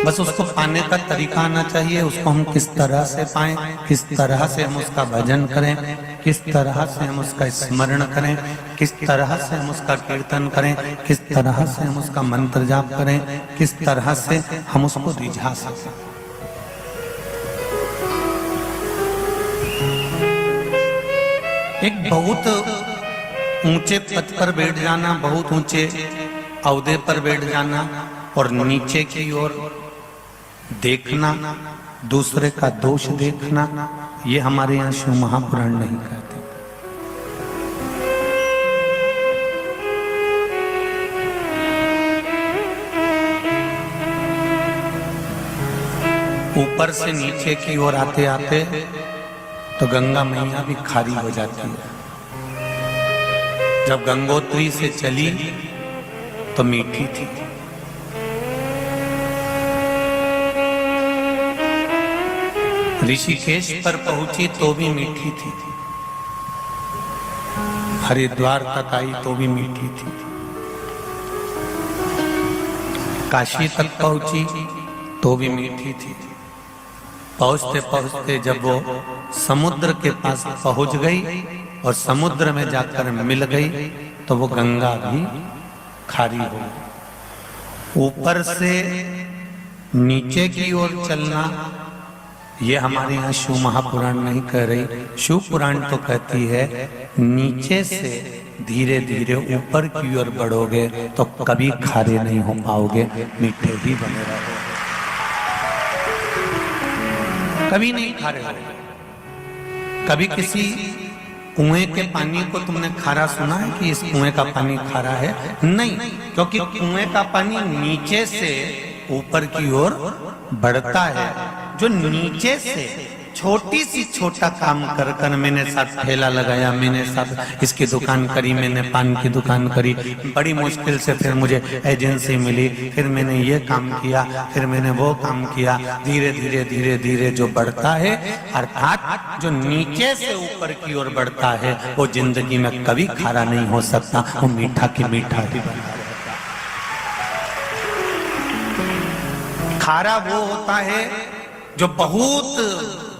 बस उसको पाने का तरीका आना चाहिए, उसको हम किस तरह से पाएं, किस तरह से हम उसका भजन करें, किस तरह से हम उसका स्मरण करें, किस तरह से हम उसका कीर्तन करें, किस तरह से हम उसका मंत्र जाप करें, किस तरह से हम उसको रिझा सकें। एक बहुत ऊंचे पद पर बैठ जाना, बहुत ऊंचे औहदे पर बैठ जाना और नीचे की ओर देखना, दूसरे का दोष देखना, ये हमारे यहाँ शिव महापुराण नहीं कहते। ऊपर से नीचे की ओर आते आते तो गंगा मैया भी खारी हो जाती है। जब गंगोत्री से चली तो मीठी थी, ऋषिकेश पर पहुंची तो भी मीठी थी, हरिद्वार तक आई तो भी मीठी थी, काशी तक पहुंची तो भी मीठी थी। पहुंचते पहुंचते जब वो समुद्र के पास पहुंच गई और समुद्र में जाकर मिल गई तो वो गंगा भी खारी हो गई। ऊपर से नीचे की ओर चलना ये हमारे यहाँ शिव महापुराण नहीं कह रही। शिव पुराण तो कहती है नीचे से धीरे धीरे ऊपर की ओर बढ़ोगे तो कभी खारे नहीं हो पाओगे, मीठे ही बने रहोगे, कभी नहीं खारे होगे। कभी किसी कुएं के पानी को तुमने खारा सुना है कि इस कुएं का पानी खारा है? नहीं, क्योंकि कुएं का पानी नीचे से ऊपर की ओर बढ़ता है। जो नीचे से छोटी सी छोटा काम कर कर मैंने साथ ठेला लगाया, मैंने साथ इसकी दुकान करी, मैंने पान की दुकान करी, बड़ी मुश्किल से फिर मुझे एजेंसी मिली, फिर मैंने ये काम किया, फिर मैंने वो काम किया, धीरे धीरे धीरे धीरे जो बढ़ता है, अर्थात जो नीचे से ऊपर की ओर बढ़ता है वो जिंदगी में कभी खारा नहीं हो सकता, वो मीठा की मीठा ही बनता है। खारा वो होता है जो बहुत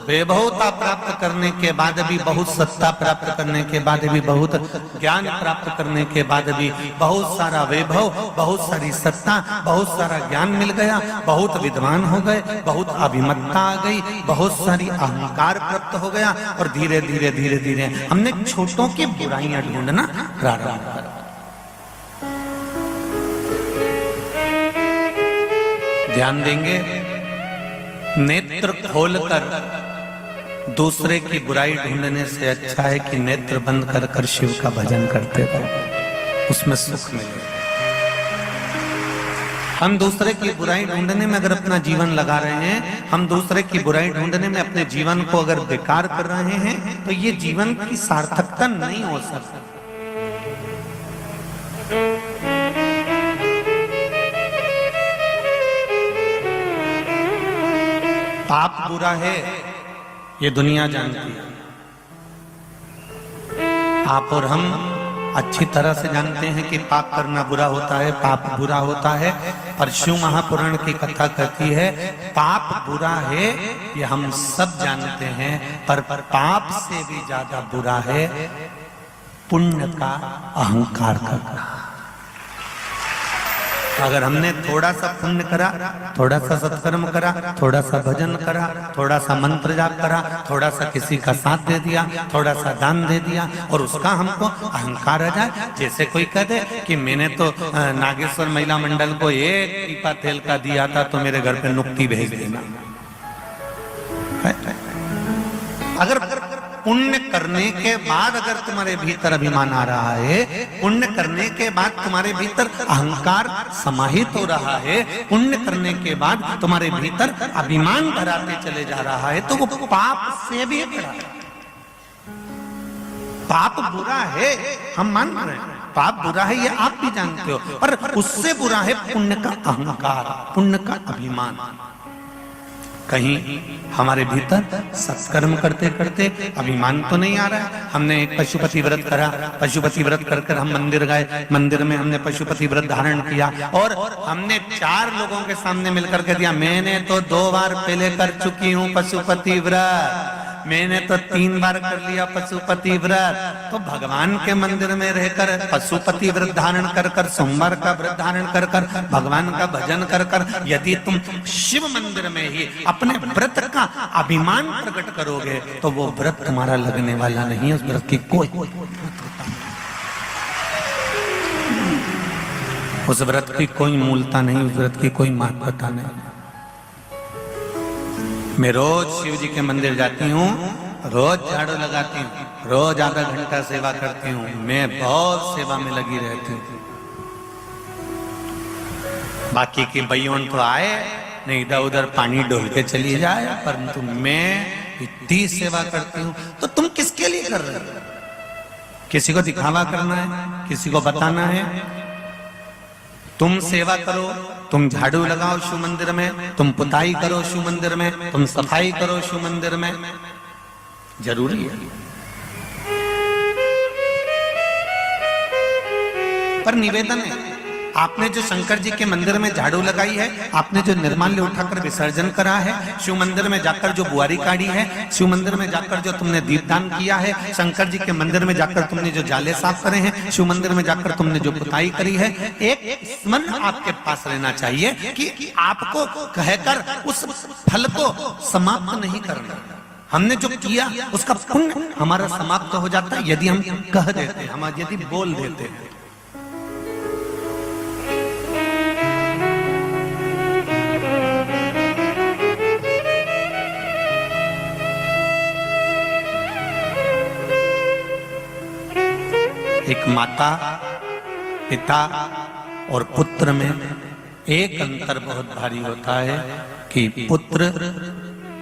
वैभवता प्राप्त करने के बाद भी, बहुत सत्ता प्राप्त करने के बाद भी, बहुत ज्ञान प्राप्त करने के बाद भी, बहुत सारा वैभव, बहुत सारी सत्ता, बहुत सारा ज्ञान मिल गया, बहुत विद्वान हो गए, बहुत अभिमत्ता आ गई, बहुत सारी अहंकार प्राप्त हो गया और धीरे धीरे धीरे धीरे हमने छोटों की बुराइयां ढूंढना प्रारंभ कर। ध्यान देंगे, नेत्र खोलकर दूसरे की बुराई ढूंढने से अच्छा है कि नेत्र बंद कर कर शिव का भजन करते रहो, उसमें सुख मिले। हम दूसरे की बुराई ढूंढने में अगर अपना जीवन लगा रहे हैं, हम दूसरे की बुराई ढूंढने में अपने जीवन को अगर बेकार कर रहे हैं तो ये जीवन की सार्थकता नहीं हो सकती। पाप बुरा है ये दुनिया जानती है, आप और हम अच्छी तरह से जानते हैं कि पाप करना बुरा होता है, पाप बुरा होता है। पर शिव महापुराण की कथा कहती है पाप बुरा है ये हम सब जानते हैं, पर पाप से भी ज्यादा बुरा है पुण्य का अहंकार करना। अगर हमने थोड़ा सा पुण्य करा, थोड़ा सा सत्कर्म करा, थोड़ा सा भजन करा, थोड़ा सा मंत्र जाप करा, थोड़ा सा किसी का साथ दे दिया, थोड़ा सा दान दे दिया और उसका हमको अहंकार आ जाए, जैसे कोई कह दे कि मैंने तो नागेश्वर महिला मंडल को एक पीपा तेल का दिया था तो मेरे घर पे नुक्ति भेज देना। अगर पुण्य करने के बाद अगर तुम्हारे भीतर अभिमान आ रहा है, पुण्य करने के बाद तुम्हारे भीतर अहंकार समाहित हो रहा है, पुण्य करने के बाद तुम्हारे भीतर अभिमान भराते चले जा रहा है, तो वो पाप से भी बड़ा है। पाप बुरा है, हम मान रहे हैं, पाप बुरा है ये आप भी जानते हो, पर उससे बुरा है पुण्य का अहंकार, पुण्य का अभिमान। कहीं हमारे भीतर सत्कर्म करते करते अभिमान तो नहीं आ रहा है। हमने एक पशुपति व्रत करा, पशुपति व्रत कर हम मंदिर गए, मंदिर में हमने पशुपति व्रत धारण किया और हमने 4 लोगों के सामने मिलकर के दिया, मैंने तो 2 बार पहले कर चुकी हूँ पशुपति व्रत, मैंने तो 3 बार कर लिया पशुपति व्रत। तो भगवान के मंदिर में रहकर पशुपति व्रत धारण कर सोमवार का व्रत धारण कर भगवान का भजन कर यदि तुम शिव मंदिर में ही अपने व्रत का अभिमान प्रकट करोगे तो वो व्रत तुम्हारा लगने वाला नहीं है। उस व्रत की कोई उस व्रत की कोई मूलता नहीं, उस व्रत की कोई महत्वता नहीं। मैं रोज शिव जी के मंदिर जाती हूँ, रोज झाड़ू लगाती हूँ, रोज आधा घंटा सेवा करती हूँ, मैं बहुत सेवा में लगी रहती हूँ। बाकी की बइयों तो आए नहीं, इधर उधर पानी डोल के चली जाए, परंतु मैं इतनी सेवा करती हूँ। तो तुम किसके लिए कर रहे हो? किसी को दिखावा करना है, किसी को बताना है? तुम सेवा करो, तुम झाड़ू लगाओ शिव मंदिर में, तुम पुताई करो शिव मंदिर में, तुम सफाई करो शिव मंदिर में, जरूरी है। पर निवेदन है, आपने जो शंकर जी के मंदिर में झाड़ू लगाई है, आपने जो निर्माल्य उठाकर विसर्जन करा है, शिव मंदिर में जाकर जो बुआरी काढ़ी है, शिव मंदिर में जाकर जो तुमने दीपदान किया है, शंकर जी के मंदिर में जाकर तुमने जो जाले साफ करे हैं, शिव मंदिर में जाकर तुमने जो पुताई करी है, एक स्मरण आपके पास रहना चाहिए कि आपको कहकर उस फल को समाप्त नहीं करना। हमने जो किया उसका पुण्य हमारा समाप्त हो जाता है यदि हम कह देते हैं, हम यदि बोल देते हैं। एक माता, पिता और पुत्र में एक अंतर बहुत भारी होता है कि पुत्र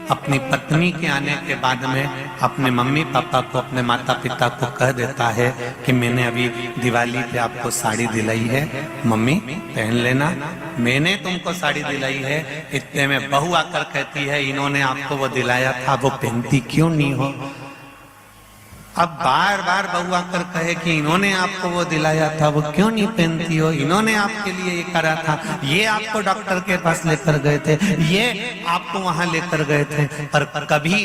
अपनी पत्नी के आने के बाद में अपने मम्मी पापा को, अपने माता पिता को कह देता है कि मैंने अभी दिवाली पे आपको साड़ी दिलाई है, मम्मी पहन लेना। मैंने तुमको साड़ी दिलाई है, इतने में बहू आकर कहती है इन्होंने आपको वो दिलाया था, वो पहनती क्यों नहीं हो? अब बार बार बहू आकर कहे कि इन्होंने आपको वो दिलाया था, वो क्यों नहीं पहनती हो? इन्होंने आपके लिए ये करा था, ये आपको डॉक्टर के पास लेकर गए थे, ये आपको वहां लेकर गए थे। पर कभी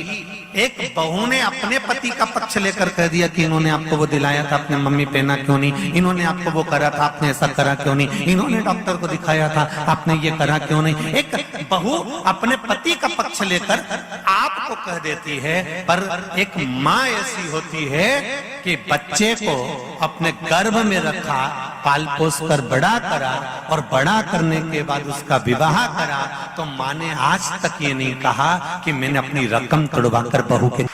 एक बहू ने अपने पति का पक्ष लेकर कह दिया कि इन्होंने आपको वो दिलाया था, अपने मम्मी पहना क्यों नहीं? इन्होंने आपको वो करा था, आपने ऐसा करा क्यों नहीं? इन्होंने डॉक्टर को दिखाया था, आपने ये करा क्यों नहीं? एक बहू अपने पति का पक्ष लेकर आपको कह देती है। पर एक माँ ऐसी होती है कि बच्चे को अपने गर्भ में रखा, पाल पोस कर बड़ा करा और बड़ा करने के बाद उसका विवाह करा, तो माँ ने आज तक ये नहीं कहा कि मैंने अपनी रकम तुड़वाकर बहू के,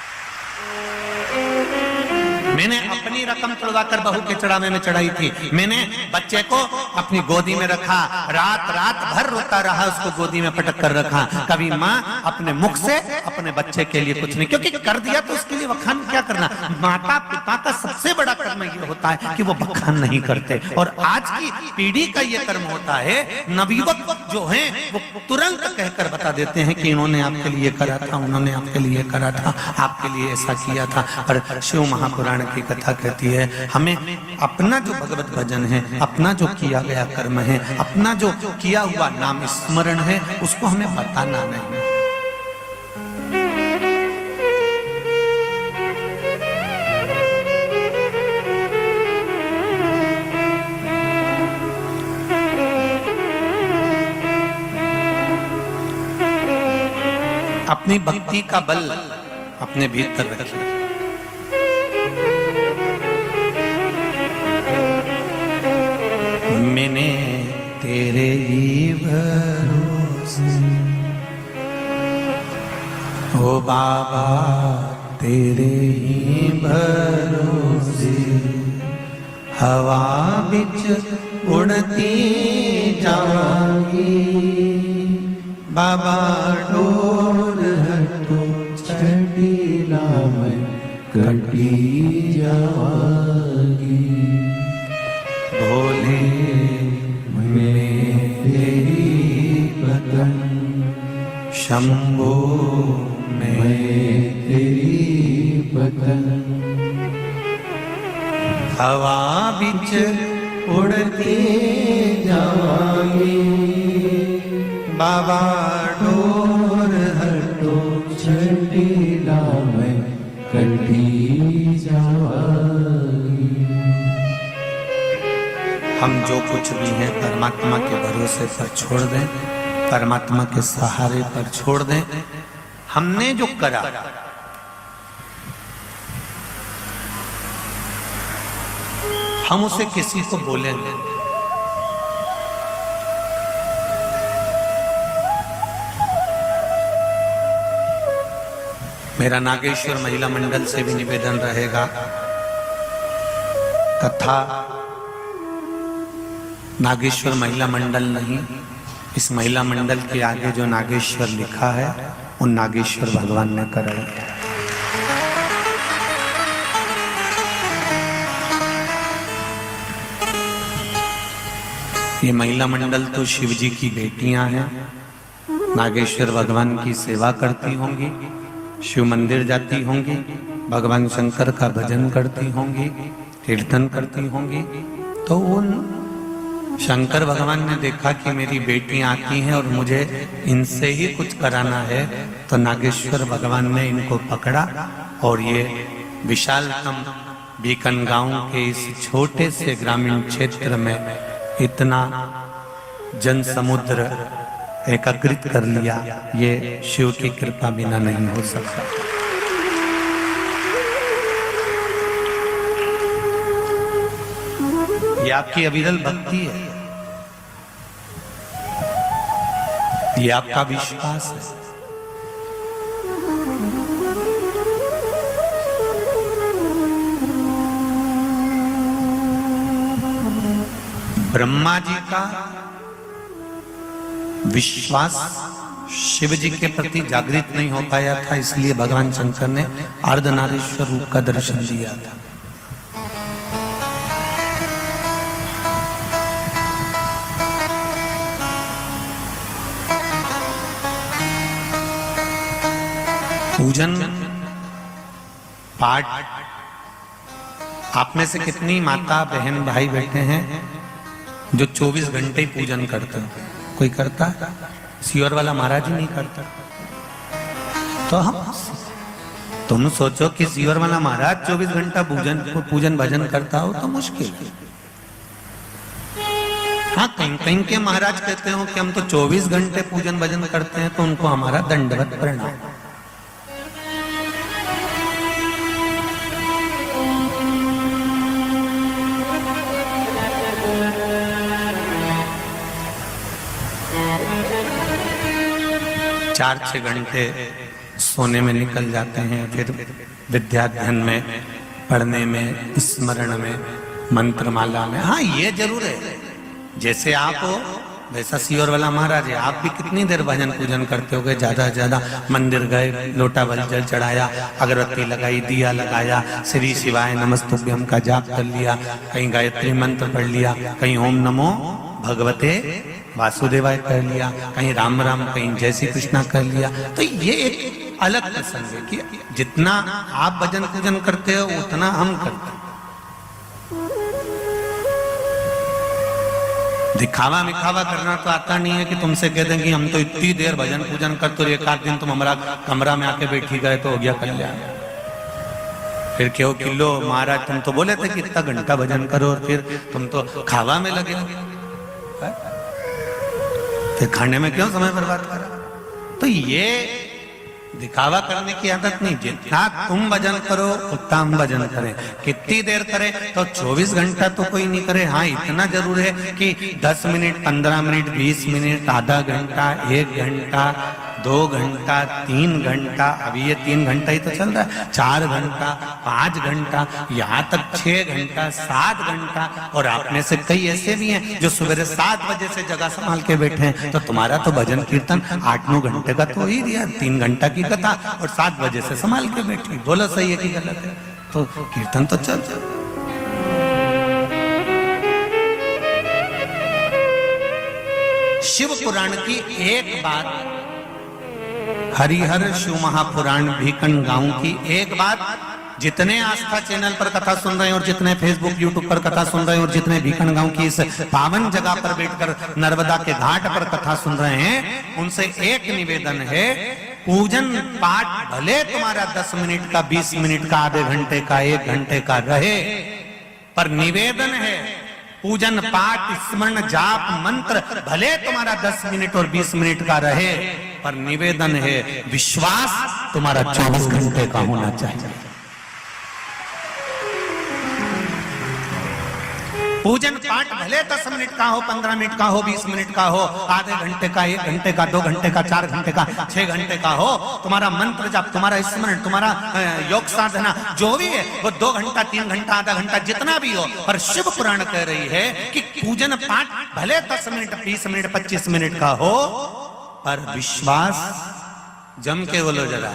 मैंने अपनी रकम तुड़वाकर बहू के चढ़ावे में चढ़ाई थी, मैंने बच्चे को अपनी गोदी में रखा, रात रात भर रोता रहा, उसको गोदी में पटक कर रखा। कभी माँ अपने मुख से अपने बच्चे के लिए कुछ नहीं, क्योंकि कर दिया तो उसके लिए बखान क्या करना। माता पिता का सबसे बड़ा कर्म ये होता है कि वो बखान नहीं करते। और आज की पीढ़ी का ये कर्म होता है, नवयुवक जो हैं वो तुरंत कहकर बता देते हैं कि इन्होंने आपके लिए करा था, उन्होंने आपके लिए करा था, आपके लिए ऐसा किया था। पर शिव महापुराण की कथा कहती है हमें अपना जो भगवत भजन है, अपना जो किया गया कर्म है, अपना जो किया हुआ नाम स्मरण है, उसको हमें बताना नहीं। अपनी भक्ति का बल अपने भीतर रखिए। मैंने तेरे ही भरोसे, ओ बाबा तेरे ही भरोसे, हवा बिच उड़ती जाऊंगी, बाबा डोर हटो छड़ीला मैं कटी जाऊंगी, भोले मैं तेरी बदन शंभो मैं तेरी बदन हवा बिच उड़ते जावांगी बाबा डोर हटो छटीला में कटी जावांगी। हम जो कुछ भी हैं परमात्मा के भरोसे पर छोड़ दें, परमात्मा के सहारे पर छोड़ दें। हमने जो करा हम उसे किसी को बोलेंगे। मेरा नागेश्वर महिला मंडल से भी निवेदन रहेगा, तथा नागेश्वर महिला मंडल नहीं, इस महिला मंडल के आगे जो नागेश्वर लिखा है उन नागेश्वर भगवान ने कराया। ये महिला मंडल तो शिव जी की बेटियां हैं, नागेश्वर भगवान की सेवा करती होंगी, शिव मंदिर जाती होंगी, भगवान शंकर का भजन करती होंगी, कीर्तन करती होंगी। तो उन शंकर भगवान ने देखा कि मेरी बेटियां आती हैं और मुझे इनसे ही कुछ कराना है, तो नागेश्वर भगवान ने इनको पकड़ा और ये विशालतम बीकन गांव के इस छोटे से ग्रामीण क्षेत्र में इतना जन समुद्र एकत्रित कर लिया। ये शिव की कृपा बिना नहीं हो सकता। ये आपकी अविरल भक्ति है, ये आपका विश्वास है। ब्रह्मा जी का विश्वास शिव जी के प्रति जागृत नहीं हो पाया था, इसलिए भगवान शंकर ने अर्धनारीश्वर रूप का दर्शन दिया था। पूजन पाठ, आप में से कितनी माता बहन भाई बैठे हैं जो 24 घंटे पूजन करते हैं? कोई करता है? सियोर वाला महाराज ही नहीं करता। तो हम तुम सोचो कि सियोर वाला महाराज 24 घंटा पूजन भजन करता हो तो मुश्किल है। हाँ, कहीं कहीं के महाराज कहते हो कि हम तो 24 घंटे पूजन भजन करते हैं, तो उनको हमारा दंडवत प्रणाम। चार 6 घंटे सोने में निकल जाते हैं, फिर विद्याध्ययन में, पढ़ने में, स्मरण में, मंत्रमाला में। हाँ, ये जरूर है, जैसे आप हो वैसा सियोर वाला महाराज है। आप भी कितनी देर भजन पूजन करते हो? ज्यादा से ज्यादा मंदिर गए, लोटा जल चढ़ाया, अगरबत्ती लगाई, दिया लगाया, श्री शिवाय नमस्तुभ्यम का जाप कर लिया, कहीं गायत्री मंत्र पढ़ लिया, कहीं ओम नमो भगवते वासुदेवाय कर लिया, कहीं राम राम, कहीं जय श्री कृष्णा कर लिया। तो ये एक अलग प्रसंग है कि जितना आप भजन पूजन करते हो उतना हम करते हैं। दिखावा मिखावा करना तो आता नहीं है कि तुमसे कह दें कि हम तो इतनी देर भजन पूजन करते हो, एक आध दिन तुम हमारा कमरा में आके बैठी गए तो हो गया कल्याण। फिर क्यों किलो महाराज, तुम तो बोले थे कि इतना घंटा भजन करो और फिर तुम तो खावा में लगे, फिर खाने में क्यों समय बर्बाद करा? तो ये दिखावा करने की आदत नहीं। जितना तुम भजन करो उतना हम भजन करें। कितनी देर करें? तो 24 घंटा तो कोई नहीं करे। हाँ, इतना जरूर है कि 10 मिनट, 15 मिनट, 20 मिनट, आधा घंटा, 1 घंटा, 2 घंटा, 3 घंटा, अभी ये 3 घंटा ही तो चल रहा है, 4 घंटा, 5 घंटा, यहाँ तक 6 घंटा, 7 घंटा। और आप में से कई ऐसे भी हैं जो सुबह 7 बजे से जगह संभाल के बैठे हैं। तो तुम्हारा तो भजन कीर्तन 8-9 घंटे का तो ही दिया, 3 घंटा की कथा और 7 बजे से संभाल के बैठी। बोलो सही है कि गलत है? तो कीर्तन तो चल चल। शिव पुराण की एक बात हरिहर शिव महापुराण भीकन गांव की एक बात, जितने आस्था चैनल पर कथा सुन रहे हैं और जितने फेसबुक यूट्यूब पर कथा सुन रहे हैं और जितने भीकन गांव की इस पावन जगह पर बैठकर नर्मदा के घाट पर कथा सुन रहे हैं, उनसे एक निवेदन है, पूजन पाठ भले तुम्हारा 10 मिनट का, 20 मिनट का, आधे घंटे का, 1 घंटे का रहे, पर निवेदन है पूजन पाठ स्मरण जाप मंत्र भले तुम्हारा 10 मिनट और 20 मिनट का रहे, पर निवेदन है विश्वास तुम्हारा 24 घंटे का होना चाहिए। पूजन पाठ भले 10 मिनट का हो, 15 मिनट का हो, 20 मिनट का हो, आधे घंटे का, 1 घंटे का, 2 घंटे का, 4 घंटे का, 6 घंटे का हो, तुम्हारा मंत्र जाप, तुम्हारा स्मरण, तुम्हारा योग साधना जो भी है वो 2 घंटा, 3 घंटा, आधा घंटा जितना भी हो, पर शिव पुराण कह रही है कि पूजन पाठ भले 10 मिनट, 20 मिनट, 25 मिनट का हो, पर विश्वास जम के बोलो जरा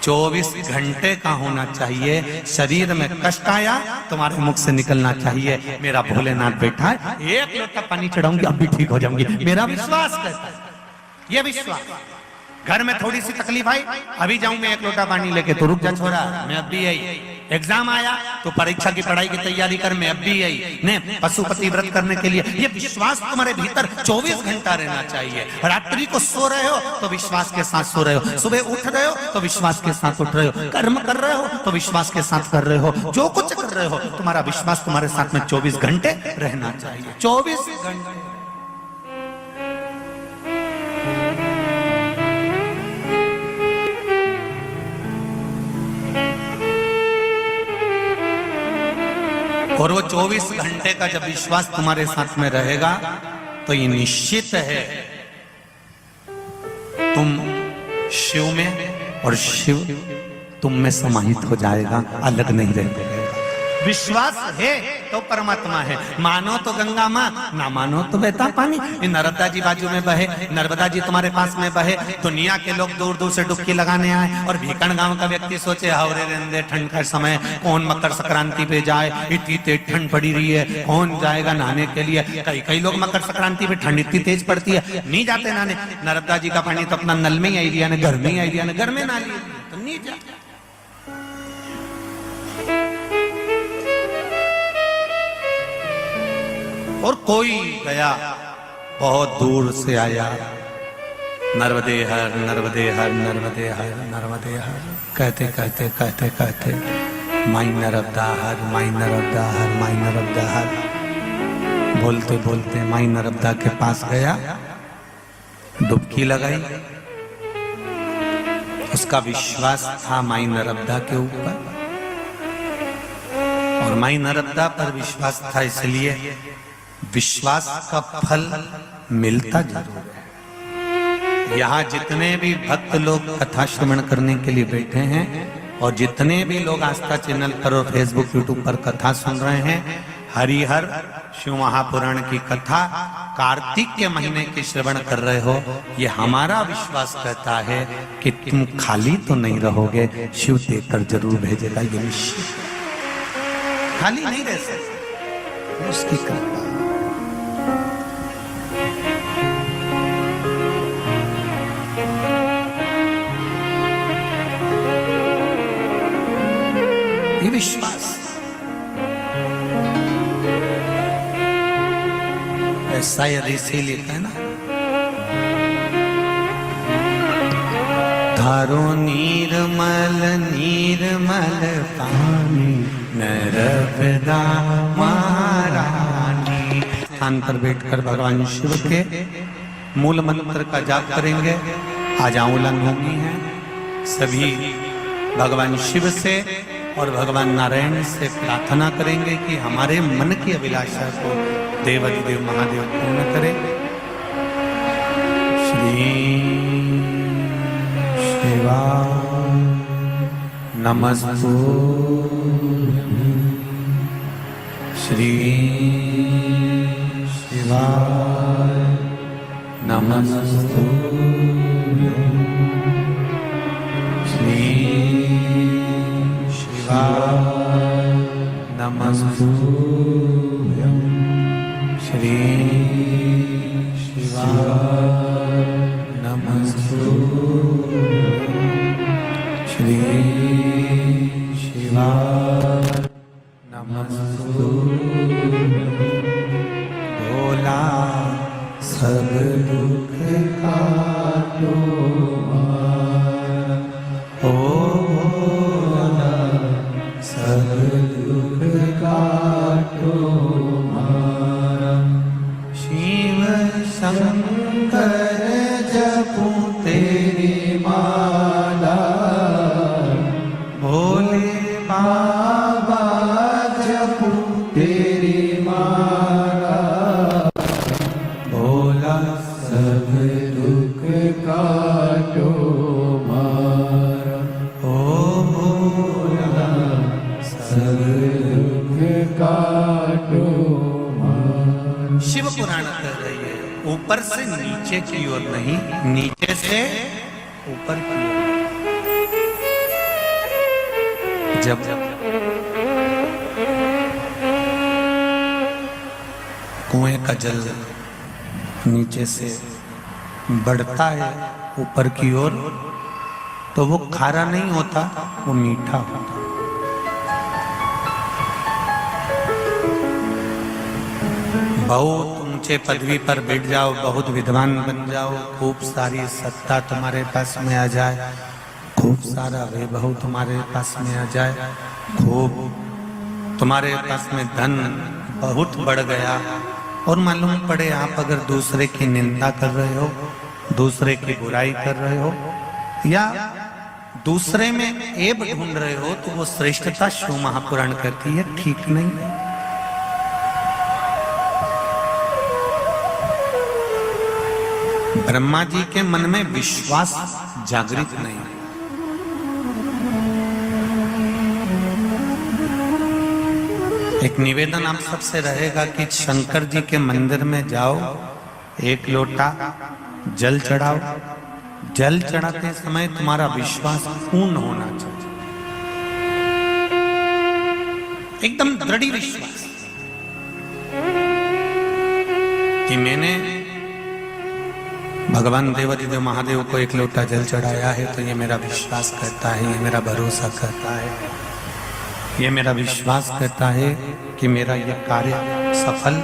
24 घंटे का होना चाहिए। शरीर में कष्ट आया तुम्हारे मुख से निकलना चाहिए, मेरा भोलेनाथ बैठा है, 1 लोटा पानी चढ़ाऊंगी अब भी ठीक हो जाऊंगी, मेरा विश्वास कहता है, ये विश्वास। घर में थोड़ी सी तकलीफ आई, अभी जाऊं मैं 1 लोटा पानी लेके, तो रुक जा छोरा, मैं अब भी आई। एग्जाम आया तो परीक्षा की पढ़ाई की तैयारी कर, मैं अब भी आई। ने पशुपति व्रत करने के लिए, ये विश्वास तुम्हारे भीतर 24 घंटा रहना चाहिए। रात्रि को सो रहे हो तो विश्वास के साथ सो रहे हो, सुबह उठ रहे हो तो विश्वास के साथ उठ रहे हो, कर्म कर रहे हो तो विश्वास के साथ कर रहे हो, जो कुछ कर रहे हो तुम्हारा विश्वास तुम्हारे साथ में 24 घंटे रहना चाहिए। 24 घंटे। और वो 24 घंटे का जब विश्वास तुम्हारे साथ में रहेगा तो ये निश्चित है तुम शिव में और शिव तुम में समाहित हो जाएगा, अलग नहीं रह जाएगा। विश्वास है तो परमात्मा है, मानो तो गंगा माँ, ना मानो तो बहता पानी। नर्मदा जी बाजू में बहे, नर्मदा जी तुम्हारे पास में बहे, दुनिया के लोग दूर दूर से डुबकी लगाने आए और भीकन गांव का व्यक्ति सोचे हावरे रेंदे ठंड का समय, कौन मकर संक्रांति पे जाए, इतनी तेज ठंड पड़ी रही है, कौन जाएगा नहाने के लिए। कई लोग मकर संक्रांति पे ठंड इतनी तेज पड़ती है नहीं जाते नहाने। नर्मदा जी का पानी तो अपना नल में ही आई लिया, घर में ही आई लिया, घर में नहा लिया तो नहीं जाते। और कोई गया बहुत दूर से आया, नर्मदे हर, नर्मदे हर, नर्मदे हर, नर्मदे हर, कहते कहते कहते कहते माई नर्मदा हर, माई नर्मदा हर, माई नर्मदा हर, बोलते बोलते माई नर्मदा के पास गया, डुबकी लगाई। उसका विश्वास था माई नर्मदा के ऊपर, और माई नर्मदा पर विश्वास था, इसलिए विश्वास का फल मिलता जरूर है। यहाँ जितने भी भक्त लोग कथा श्रवण करने के लिए बैठे हैं और जितने भी लोग आस्था चैनल पर और फेसबुक यूट्यूब पर कथा सुन रहे हैं, हरिहर शिव महापुराण की कथा कार्तिक के महीने की श्रवण कर रहे हो, ये हमारा विश्वास कहता है कि तुम खाली तो नहीं रहोगे, शिव देकर जरूर भेजेगा। ये निश्चित, खाली नहीं रह सकते, उसकी कृपा। ये विश्वास ऐसा यदि इसीलिए है ना, धारो निर्मल निर्मल पानी नर्मदा महारानी। स्थान पर बैठकर भगवान शिव के मूल मंत्र का जाप करेंगे। आज आंवला नवमी है, सभी भगवान शिव से और भगवान नारायण से प्रार्थना करेंगे कि हमारे मन की अभिलाषा को देवाधिदेव महादेव पूर्ण करें। श्री शिवाय नमस्तु, श्री शिवाय नमस्तु, श्री शिवाय नमस्तुभ्यं, श्री शिवाय नमस्तुभ्यं। ऊपर से नीचे की ओर नहीं, नीचे से ऊपर की ओर। जब कुएं का जल नीचे से बढ़ता है ऊपर की ओर, तो वो खारा नहीं होता, वो मीठा होता। बहुत ऊंचे पदवी पर बैठ जाओ, बहुत विद्वान बन जाओ, खूब सारी सत्ता तुम्हारे पास में आ जाए, खूब सारा वैभव तुम्हारे पास में आ जाए, खूब तुम्हारे पास में धन बहुत बढ़ गया, और मालूम पड़े आप अगर दूसरे की निंदा कर रहे हो, दूसरे की बुराई कर रहे हो, या दूसरे में ऐब ढूंढ रहे हो, तो वो श्रेष्ठता शिव महापुराण कहती है ठीक नहीं है। ब्रह्मा जी के मन में विश्वास जागृत नहीं। एक निवेदन आप सबसे रहेगा कि शंकर जी के मंदिर में जाओ, एक लोटा जल चढ़ाओ, जल चढ़ाते समय तुम्हारा विश्वास पूर्ण होना चाहिए, एकदम दृढ़ विश्वास कि मैंने भगवान देवादिदेव महादेव को एक लोटा जल चढ़ाया है, तो ये मेरा विश्वास करता है, ये मेरा भरोसा करता है, ये मेरा विश्वास करता है कि मेरा ये कार्य सफल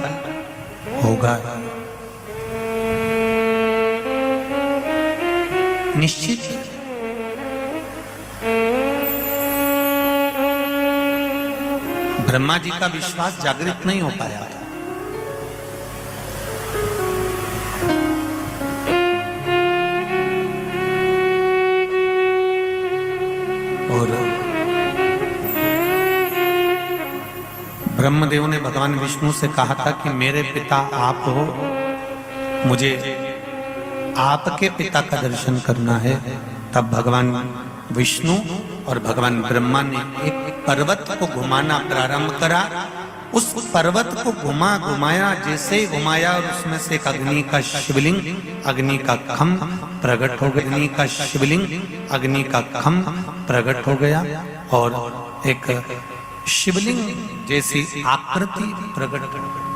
होगा। निश्चित ब्रह्मा जी का विश्वास जागृत नहीं हो पाया था। और ब्रह्मदेव ने भगवान विष्णु से कहा था कि मेरे पिता आप हो, मुझे आपके पिता का दर्शन करना है। तब भगवान विष्णु और भगवान ब्रह्मा ने एक पर्वत को घुमाना प्रारंभ करा। उस पर्वत को घुमाया, जैसे घुमाया और उसमें से एक अग्नि का शिवलिंग, अग्नि का खम्भ प्रकट हो गया, अग्नि का शिवलिंग, अग्नि का खम्भ प्रकट हो गया, और एक शिवलिंग जैसी आकृति प्रकट हो गई।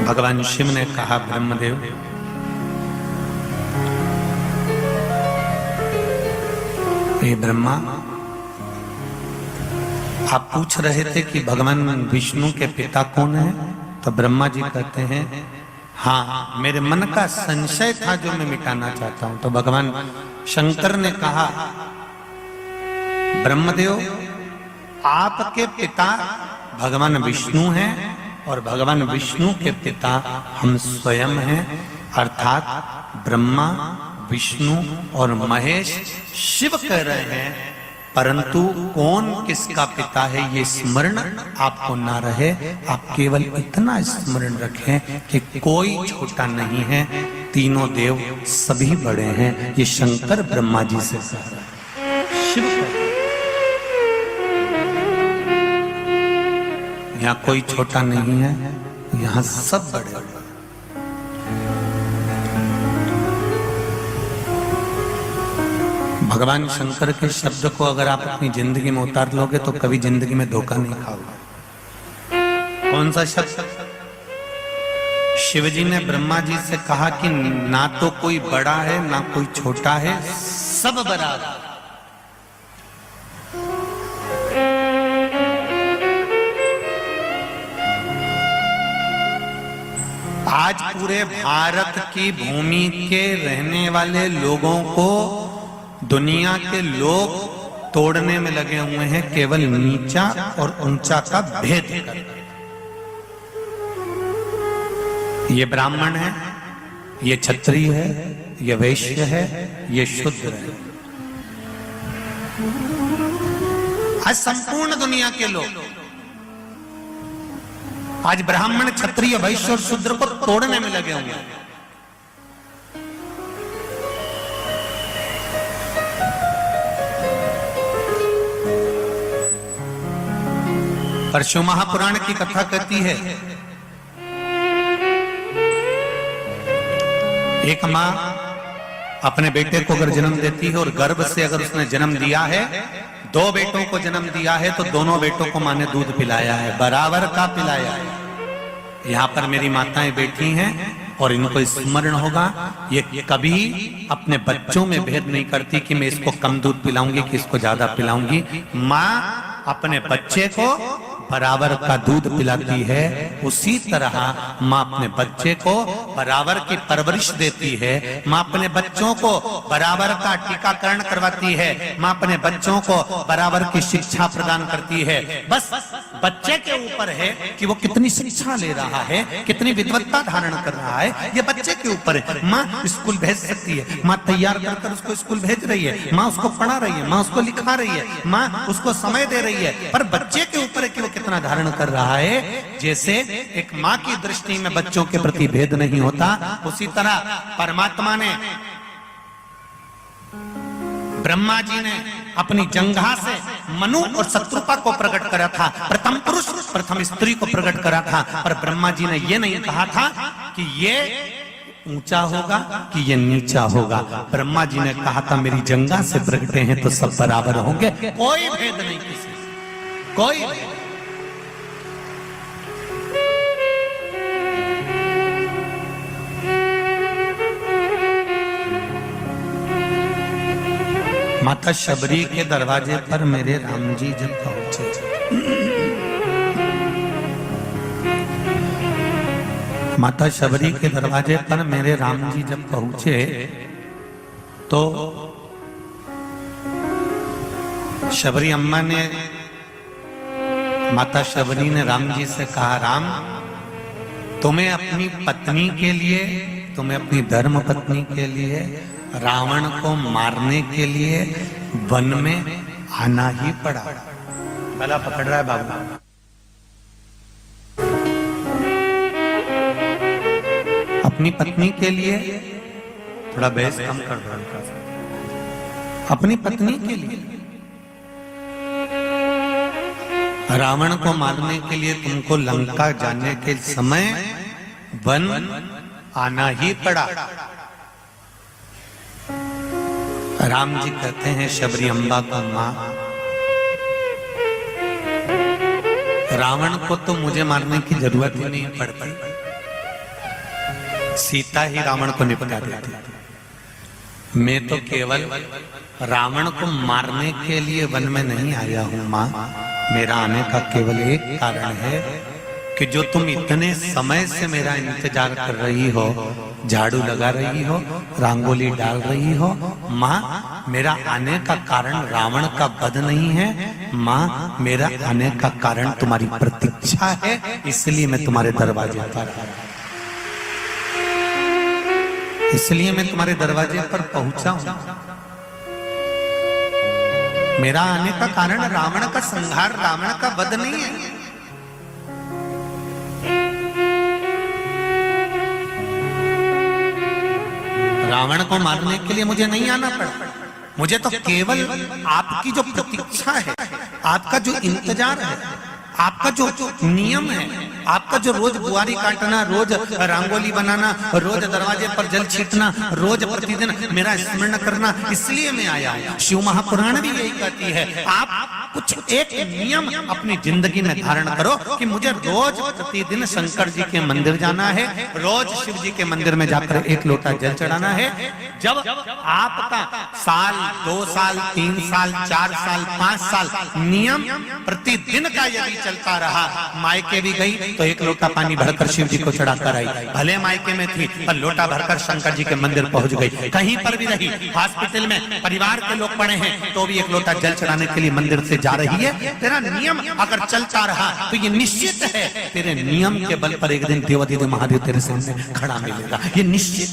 भगवान शिव ने कहा, ब्रह्मदेव हे ब्रह्मा, आप पूछ रहे थे कि भगवान विष्णु के पिता कौन है? तो ब्रह्मा जी कहते हैं हाँ, मेरे मन का संशय था जो मैं मिटाना चाहता हूं। तो भगवान शंकर ने कहा, ब्रह्मदेव आपके पिता भगवान विष्णु हैं और भगवान विष्णु के पिता हम स्वयं हैं, अर्थात ब्रह्मा विष्णु और महेश शिव कह रहे हैं, परंतु कौन किसका पिता है ये स्मरण आपको ना रहे। आप केवल इतना स्मरण रखें कि कोई छोटा नहीं है, तीनों देव सभी बड़े हैं। ये शंकर ब्रह्मा जी से कह रहा है, शिव यहाँ कोई छोटा नहीं है, यहाँ सब बड़े बड़े। भगवान शंकर के शब्द को अगर आप अपनी जिंदगी में उतार लोगे तो कभी जिंदगी में धोखा नहीं खाओगे। कौन सा शब्द? शिवजी ने ब्रह्मा जी से कहा कि ना तो कोई बड़ा है ना कोई छोटा है, सब बराबर। आज पूरे भारत की भूमि के रहने वाले लोगों को दुनिया के लोग तोड़ने में लगे हुए हैं, केवल नीचा और ऊंचा का भेद कर। ये ब्राह्मण है, ये क्षत्रिय है, ये वैश्य है, ये शूद्र है। आज संपूर्ण दुनिया के लोग आज ब्राह्मण, क्षत्रिय, वैश्य और शूद्र को तोड़ने में लगे हुए हैं। पर शिव महापुराण की कथा कहती है एक माँ अपने बेटे को अगर जन्म देती है और गर्भ से अगर उसने जन्म दिया है, 2 बेटों को जन्म दिया है, तो दोनों बेटों को माँ ने दूध पिलाया है, बराबर का पिलाया है। यहाँ पर मेरी माताएं बैठी हैं और इनको स्मरण होगा, ये कभी अपने बच्चों में भेद नहीं करती कि मैं इसको कम दूध पिलाऊंगी कि इसको ज्यादा पिलाऊंगी। माँ अपने बच्चे को बराबर का दूध पिलाती है, उसी तरह माँ अपने बच्चे को बराबर की परवरिश देती है। माँ अपने बच्चों को बराबर का टीकाकरण करवाती है, माँ अपने बच्चों को बराबर की शिक्षा प्रदान करती है। बस बच्चे के ऊपर है कि वो कितनी शिक्षा ले रहा है, कितनी विद्वत्ता धारण कर रहा है, ये बच्चे के ऊपर है। माँ स्कूल भेज सकती है, माँ तैयार कर उसको स्कूल भेज रही है, माँ उसको पढ़ा रही है, माँ उसको लिखा रही है, माँ उसको समय दे रही है, पर बच्चे के ऊपर है कि वो कितना धारण कर रहा है। जैसे एक माँ की दृष्टि में बच्चों के प्रति भेद नहीं होता, उसी तरह परमात्मा ने, ब्रह्मा जी ने अपनी जंघा से मनु और शत्रुपा को प्रकट करा था, प्रथम पुरुष प्रथम स्त्री को प्रकट करा था, पर ब्रह्मा जी ने यह नहीं कहा था कि ये ऊंचा होगा कि ये नीचा होगा। ब्रह्मा जी ने कहा था मेरी जंघा से प्रकटे हैं तो सब बराबर होंगे, कोई भेद नहीं किसी से, कोई भेद। माता शबरी के दरवाजे पर मेरे राम जी जब पहुंचे, माता शबरी के दरवाजे पर मेरे राम जी जब पहुंचे तो शबरी अम्मा ने, माता शबरी ने राम जी से कहा, राम तुम्हें अपनी पत्नी के लिए, तुम्हें अपनी धर्म पत्नी के लिए रावण को मारने के लिए वन में आना ही पड़ा। गला पकड़ रहा है बाबू। अपनी पत्नी के लिए, थोड़ा बहस कम कर दो, अपनी पत्नी के लिए रावण को मारने के लिए तुमको लंका जाने के समय वन आना ही पड़ा। राम जी कहते हैं शबरी अम्बा को, मां रावण को तो मुझे मारने की जरूरत ही नहीं पड़ती, सीता ही रावण को निपटा देती। मैं तो केवल रावण को मारने के लिए वन में नहीं आया हूं मां, मेरा आने का केवल एक कारण है कि जो तुम इतने समय से मेरा इंतजार कर रही हो, झाड़ू लगा रही हो, रंगोली डाल रही हो, माँ मेरा आने का कारण रावण का वध नहीं है, माँ मेरा आने का कारण तुम्हारी प्रतीक्षा है, इसलिए मैं तुम्हारे दरवाजे पर, इसलिए मैं तुम्हारे दरवाजे पर पहुंचा हूं। मेरा आने का कारण रावण का संहार, रावण का वध नहीं है। रावण को मारने के लिए मुझे नहीं आना पड़ा, मुझे तो केवल आपकी जो प्रतीक्षा है, आपका जो इंतजार है, आपका जो नियम है, आपका जो रोज बुआरी काटना, रोज रंगोली बनाना, रोज दरवाजे पर जल छीटना, रोज प्रतिदिन मेरा स्मरण करना, इसलिए मैं आया हूं। शिव महापुराण भी यही कहती है, आप कुछ एक नियम अपनी जिंदगी में धारण करो कि मुझे रोज प्रतिदिन शंकर जी के मंदिर जाना है, रोज शिव जी के मंदिर में जाकर 1 लोटा जल चढ़ाना है। जब आपका साल, 2 साल, 3 साल, 4 साल, 5 साल नियम प्रतिदिन का यदि चलता रहा, मायके भी गई तो 1 लोटा पानी भरकर शिव जी को चढ़ाकर आई, भले मायके में थी पर लोटा भरकर शंकर जी के मंदिर पहुंच गई। कहीं पर भी रही, हॉस्पिटल में परिवार के लोग पड़े हैं तो भी 1 लोटा जल चढ़ाने के लिए मंदिर से जा रही है। तेरा नियम अगर चलता रहा तो ये निश्चित है तेरे नियम के बल पर एक दिन देवाधिदेव महादेव तेरे सामने खड़ा मिलेगा, ये निश्चित।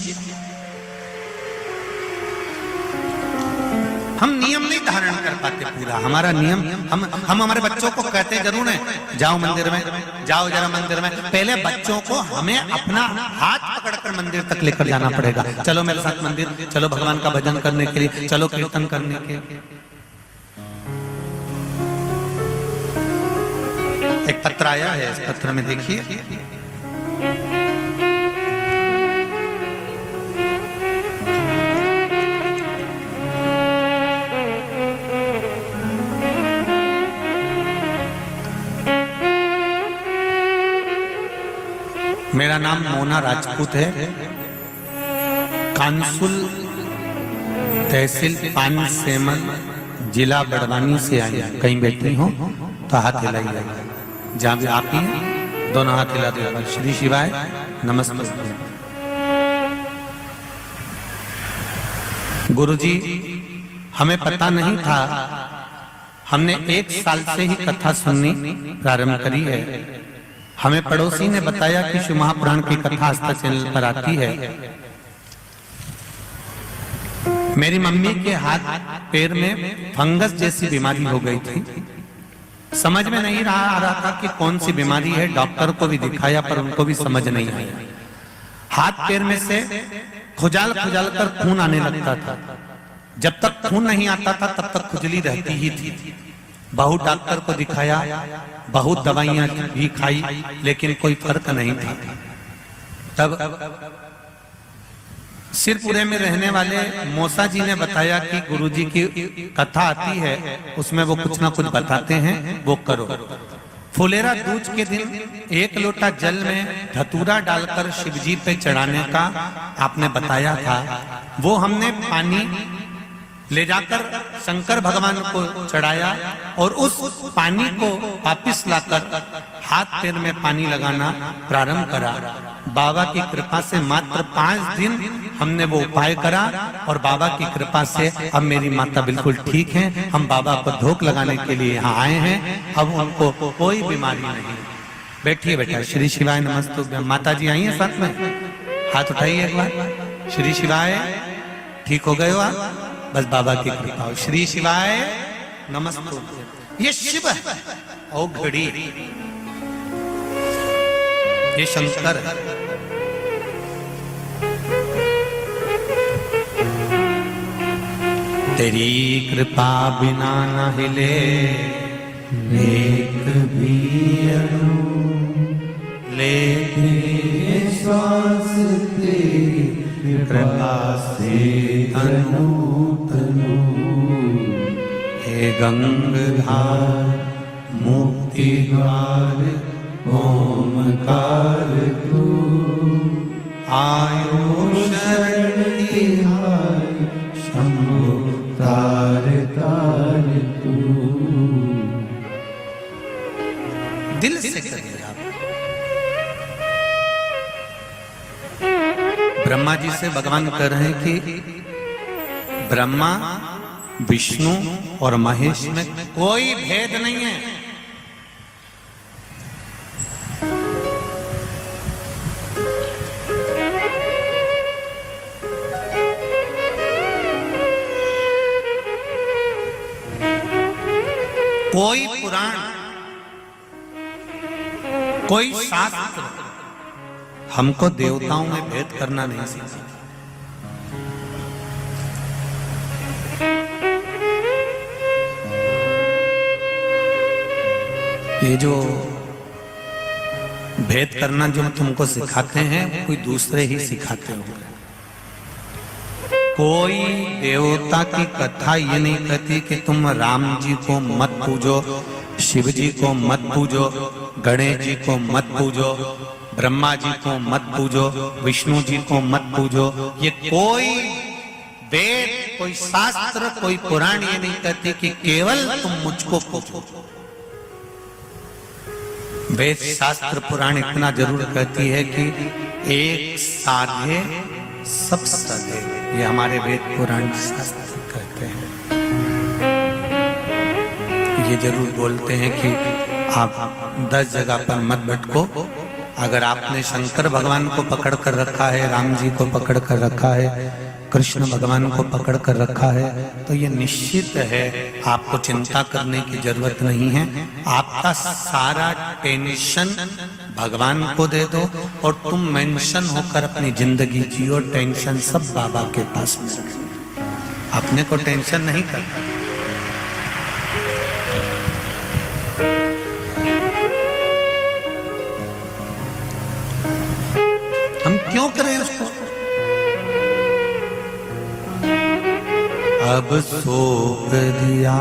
हम नियम नहीं धारण कर पाते पूरा, हमारा नियम, हम हमारे बच्चों को कहते जरूर है जाओ मंदिर में, जाओ जरा मंदिर में, पहले बच्चों को हमें अपना हाथ पकड़कर मंदिर तक लेकर जाना पड़ेगा। चलो मेरे साथ मंदिर, चलो भगवान का भजन करने के लिए, चलो कीर्तन करने के लिए। एक पत्र आया है, इस पत्र में देखिए, मेरा नाम मोना राजपूत है। कांसुल तहसील पान सेमल जिला बड़वानी से आई है। कहीं बैठी हो तो हाथ हिलाइए, जहां भी आप ही दोनों हाथ हिला दो। श्री शिवाय नमस्ते। गुरुजी, हमें पता नहीं था, हमने 1 साल से ही कथा सुननी प्रारंभ करी है। हमें पड़ोसी ने बताया कि शिव महापुराण की कथा आस्था चैनल पर आती है। मेरी मम्मी के हाथ पैर में फंगस जैसी बीमारी हो गई थी। समझ में नहीं आ रहा था कि कौन सी बीमारी है। डॉक्टर को भी दिखाया पर उनको भी समझ नहीं आया। हाथ पैर में से खुजाल खुजाल कर खून आने लगता था। जब तक खून नहीं आता था तब तक खुजली रहती ही थी। बहुत डॉक्टर को दिखाया, बहुत दवाइयां भी खाई, लेकिन कोई फर्क नहीं था। तब सिरपुरे में रहने वाले मौसा जी ने बताया कि गुरुजी की कथा आती है, उसमें वो कुछ ना कुछ बताते हैं, वो करो। फुलेरा दूज के दिन 1 लोटा जल में धतूरा डालकर शिवजी पे चढ़ाने का आपने बताया था। वो हमने पानी ले जाकर शंकर भगवान को चढ़ाया और उस पानी को वापिस लाकर हाथ पैर में पानी लगाना प्रारंभ करा। बाबा की कृपा से मात्र 5 दिन हमने वो उपाय करा और बाबा की कृपा से अब मेरी माता बिल्कुल ठीक हैं। हम बाबा को धोख लगाने के लिए यहाँ आए हैं। अब उनको कोई बीमारी नहीं। बैठिए बेटा। श्री शिवाय नमस्ते। माता जी आई हैं साथ में, हाथ उठाइए एक बार। श्री शिवाय, ठीक हो गए हो आप? बस बाबा की कृपा हो। श्री शिवाय नमस्ते। ये शिव है ओ घड़ी, ये शंकर है। तेरी कृपा बिना न हिले एक भी अणु, लेते श्वास तेरी कृपा से तनु तनु। हे गंगाधार मुक्ति द्वार ओमकार तू, आयो शरण तिहारी शंभु तार तार तू। दिल से करिए आप। ब्रह्मा जी से भगवान कह रहे हैं कि ब्रह्मा, विष्णु और महेश में कोई भेद नहीं है। कोई पुराण, कोई शास्त्र हमको देवताओं में भेद करना नहीं सिखाता। ये जो भेद करना जो तुमको सिखाते हैं, कोई दूसरे ही सिखाते हो। कोई देवता की कथा ये नहीं कहती कि तुम राम जी को मत पूजो, शिव जी को मत पूजो, गणेश जी को मत पूजो, ब्रह्मा जी को मत पूजो, विष्णु जी को मत पूजो। ये कोई वेद, कोई शास्त्र, कोई पुराण ये नहीं कहती कि केवल तुम मुझको पूजो। वेद शास्त्र पुराण इतना जरूर कहती है कि एक साधे सब सधे। ये हमारे वेद पुराण शास्त्र कहते हैं। ये जरूर बोलते हैं कि आप 10 जगह पर मत भटको। अगर आपने शंकर भगवान को पकड़ कर रखा है, राम जी को पकड़ कर रखा है, कृष्ण भगवान को पकड़ कर रखा है, तो ये निश्चित है आपको चिंता करने की जरूरत नहीं है। आपका सारा टेंशन भगवान को दे दो और तुम मेंशन होकर अपनी जिंदगी जियो। टेंशन सब बाबा के पास में रखो। अपने को टेंशन नहीं करना। हम क्यों करें उसको? अब सौंप दिया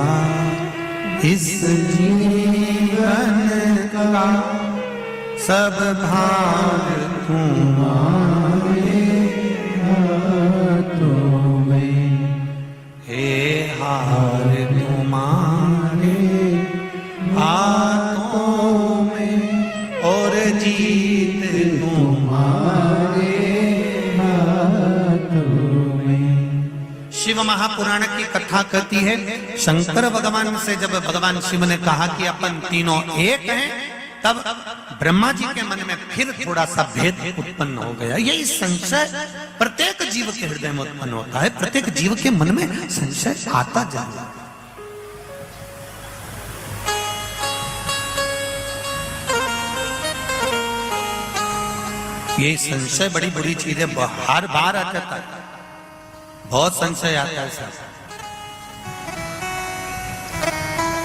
इस जीवन का सब भार तुम्हारे हाथों में, हे हार तुम्हारे हाथों में और जीत तुम्हारे हाथों में। शिव महापुराण की कथा कहती है, शंकर भगवान से जब भगवान शिव ने कहा कि अपन तीनों एक हैं, तब ब्रह्मा जी के मन में फिर थोड़ा सा भेद उत्पन्न हो गया। यही संशय प्रत्येक जीव के हृदय में उत्पन्न होता है, प्रत्येक जीव के मन में संशय आता जाता है। ये संशय बड़ी बुरी चीज है, हर बार आ जाता है, बहुत संशय आता है सर।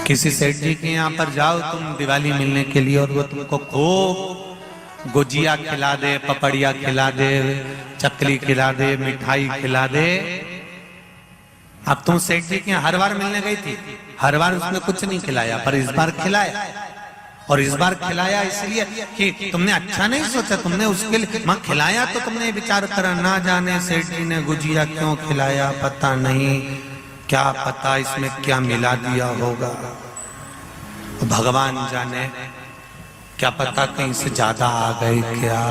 किसी सेठ जी के यहाँ पर जाओ तुम दिवाली मिलने के लिए, और वो तुमको खूब गुजिया खिला दे, पपड़िया खिला दे, चकली खिला दे, मिठाई खिला दे। अब तुम सेठ जी के यहाँ हर बार मिलने गई थी, हर बार उसने कुछ नहीं खिलाया, पर इस बार खिलाया। और इस बार खिलाया इसलिए कि तुमने अच्छा नहीं सोचा, तुमने उसके लिए मां खिलाया तो तुमने विचार करा, ना जाने सेठ जी ने गुजिया क्यों खिलाया, पता नहीं, क्या पता इसमें क्या मिला दिया होगा, भगवान जाने, क्या पता कहीं से ज्यादा आ गए क्या,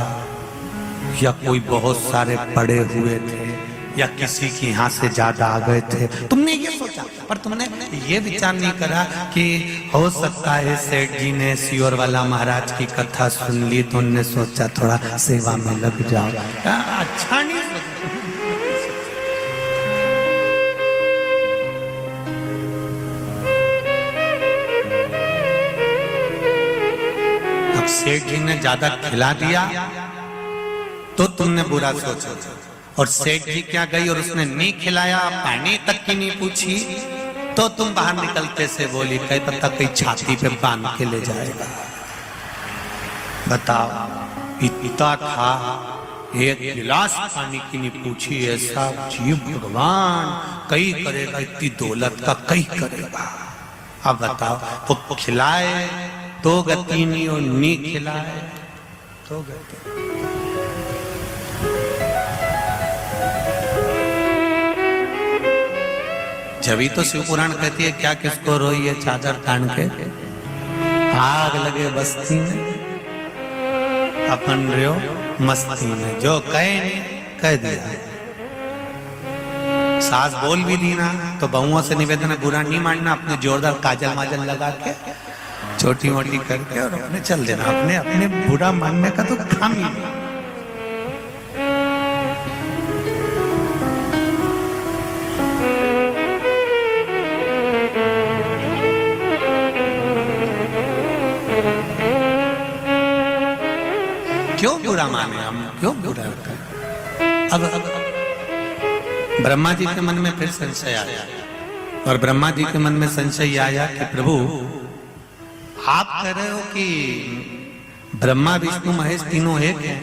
या कोई बहुत सारे पड़े हुए थे, या किसी के यहाँ से ज्यादा आ गए थे। तुमने ये सोचा, पर तुमने ये विचार नहीं करा कि हो सकता है सेठ जी ने सियोर वाला महाराज की कथा सुन ली तो उनने सोचा थोड़ा सेवा में लग जाओ। अच्छा नहीं सोचा। अब सेठ जी ने ज्यादा खिला दिया तो तुमने बुरा सोचा, और सेठ जी क्या गई और उसने नहीं खिलाया, पानी तक की नहीं पूछी, तो तुम बाहर निकलते से बोली कई पता कहीं छाती पे बांध के ले जाएगा। बताओ, इतना था, एक गिलास पानी की नहीं पूछी, ऐसा जीव भगवान कई करेगा, इतनी दौलत का कई करेगा। अब बताओ, वो खिलाए तो गति नहीं, और नहीं खिलाए तो गति। जभी तो शिव पुराण कहती है, क्या किसको रोई है चादर तान के, आग लगे बस्ती में, अपन रहो मस्ती में, जो कहे नहीं कह दिया। सास बोल भी दी ना तो बहुओं से निवेदन है, बुरा नहीं मानना, अपने जोरदार काजल माजल लगा के छोटी मोटी करके और अपने चल देना, अपने अपने बुरा मानने का तो काम ही नहीं। क्यों बुरा माने हम, क्यों बुरा करें? अब ब्रह्मा जी के मन में फिर संशय आया, और ब्रह्मा जी के मन में संशय आया कि प्रभु आप कह रहे हो कि ब्रह्मा विष्णु महेश तीनों एक हैं,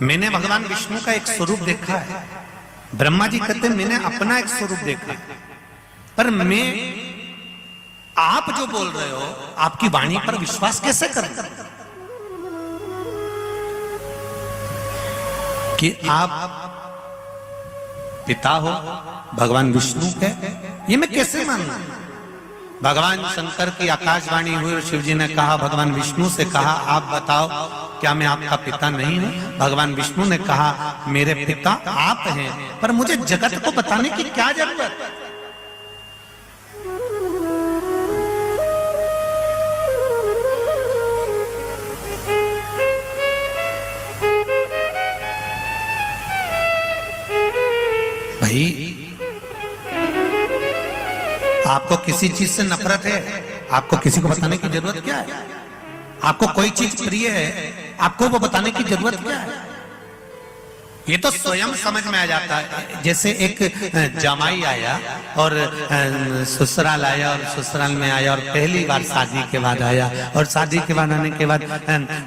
मैंने भगवान विष्णु का एक स्वरूप देखा है। ब्रह्मा जी कहते मैंने अपना एक स्वरूप देखा है, पर मैं आप जो बोल रहे हो आपकी वाणी पर विश्वास कैसे करें कि आप पिता हो भगवान विष्णु के, ये मैं कैसे मानूं? भगवान शंकर की आकाशवाणी हुई और शिव जी ने कहा, भगवान विष्णु से कहा, आप बताओ क्या मैं आपका पिता नहीं हूं? भगवान विष्णु ने कहा, मेरे पिता आप हैं, पर मुझे जगत को बताने की क्या जरूरत है? भाई, आपको किसी चीज से नफरत है, आपको किसी को बताने की जरूरत क्या है? आपको कोई चीज प्रिय है, आपको वो बताने की जरूरत क्या है? ये तो स्वयं समझ में आ जाता है। जैसे एक जमाई आया और ससुराल आया, और ससुराल में आया और पहली बार शादी के बाद आया, और शादी के बाद आने के बाद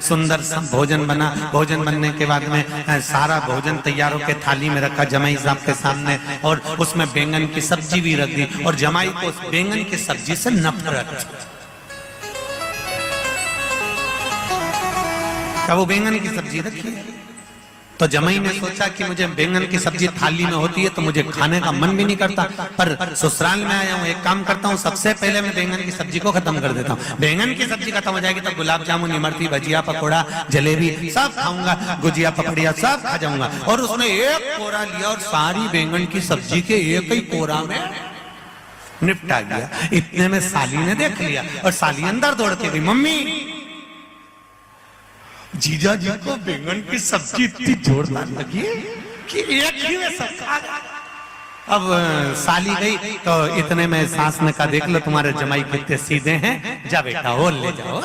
सुंदर भोजन बना, भोजन बनने के बाद में सारा भोजन तैयार होकर थाली में रखा जमाई साहब के सामने, और उसमें बैंगन की सब्जी भी रख दी, और जमाई को उस बैंगन की सब्जी से नफरत। क्या वो बैंगन की सब्जी रखी? तो जमाई ने सोचा कि मुझे बैंगन की सब्जी थाली में होती है तो मुझे खाने का मन भी नहीं करता, पर ससुराल में आया हूँ, एक काम करता हूँ, सबसे पहले मैं बैंगन की सब्जी को खत्म कर देता हूँ। बैंगन की सब्जी खत्म हो जाएगी तो गुलाब जामुन, इमरती, भजिया, पकौड़ा, जलेबी सब खाऊंगा, गुजिया, पपड़िया सब खा जाऊंगा। और उसने एक कोरा लिया और सारी बैंगन की सब्जी के एक ही कोरा में निपटा गया। इतने में साली ने देख लिया और साली अंदर दौड़ के गई, मम्मी जीजा जी को बैंगन की सब्जी इतनी जोरदार लगी कि एक ही में सब खा गया। अब साली गई तो इतने में सास ने कहा, देख लो तुम्हारे जमाई कितने सीधे हैं, जा बेटा वो ले जाओ।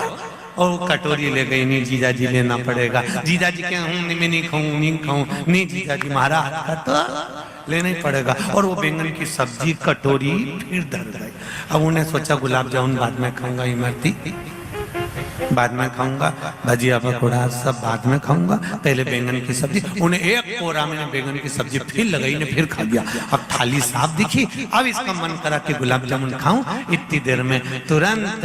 और वो कटोरी ले गई, नहीं जीजा जी लेना पड़ेगा। जीजा जी क्या हूँ, मैं नहीं खाऊं, नहीं खाऊं, नहीं जीजा जी मारा हाथ तो लेना ही पड़ेगा। और वो बैंगन की सब्जी कटोरी फिर धर गई। अब उन्हें सोचा गुलाब जामुन बाद में खाऊंगा, इमरती बाद में खाऊंगा, भजिया, पकौड़ा सब बाद में खाऊंगा, पहले बैंगन की सब्जी। उन्हें एक कोरा में बैंगन की सब्जी फिर लगाई ने फिर खा गया। अब थाली साफ दिखी, अब इसका मन करा कि गुलाब जामुन खाऊं। इतनी देर में तुरंत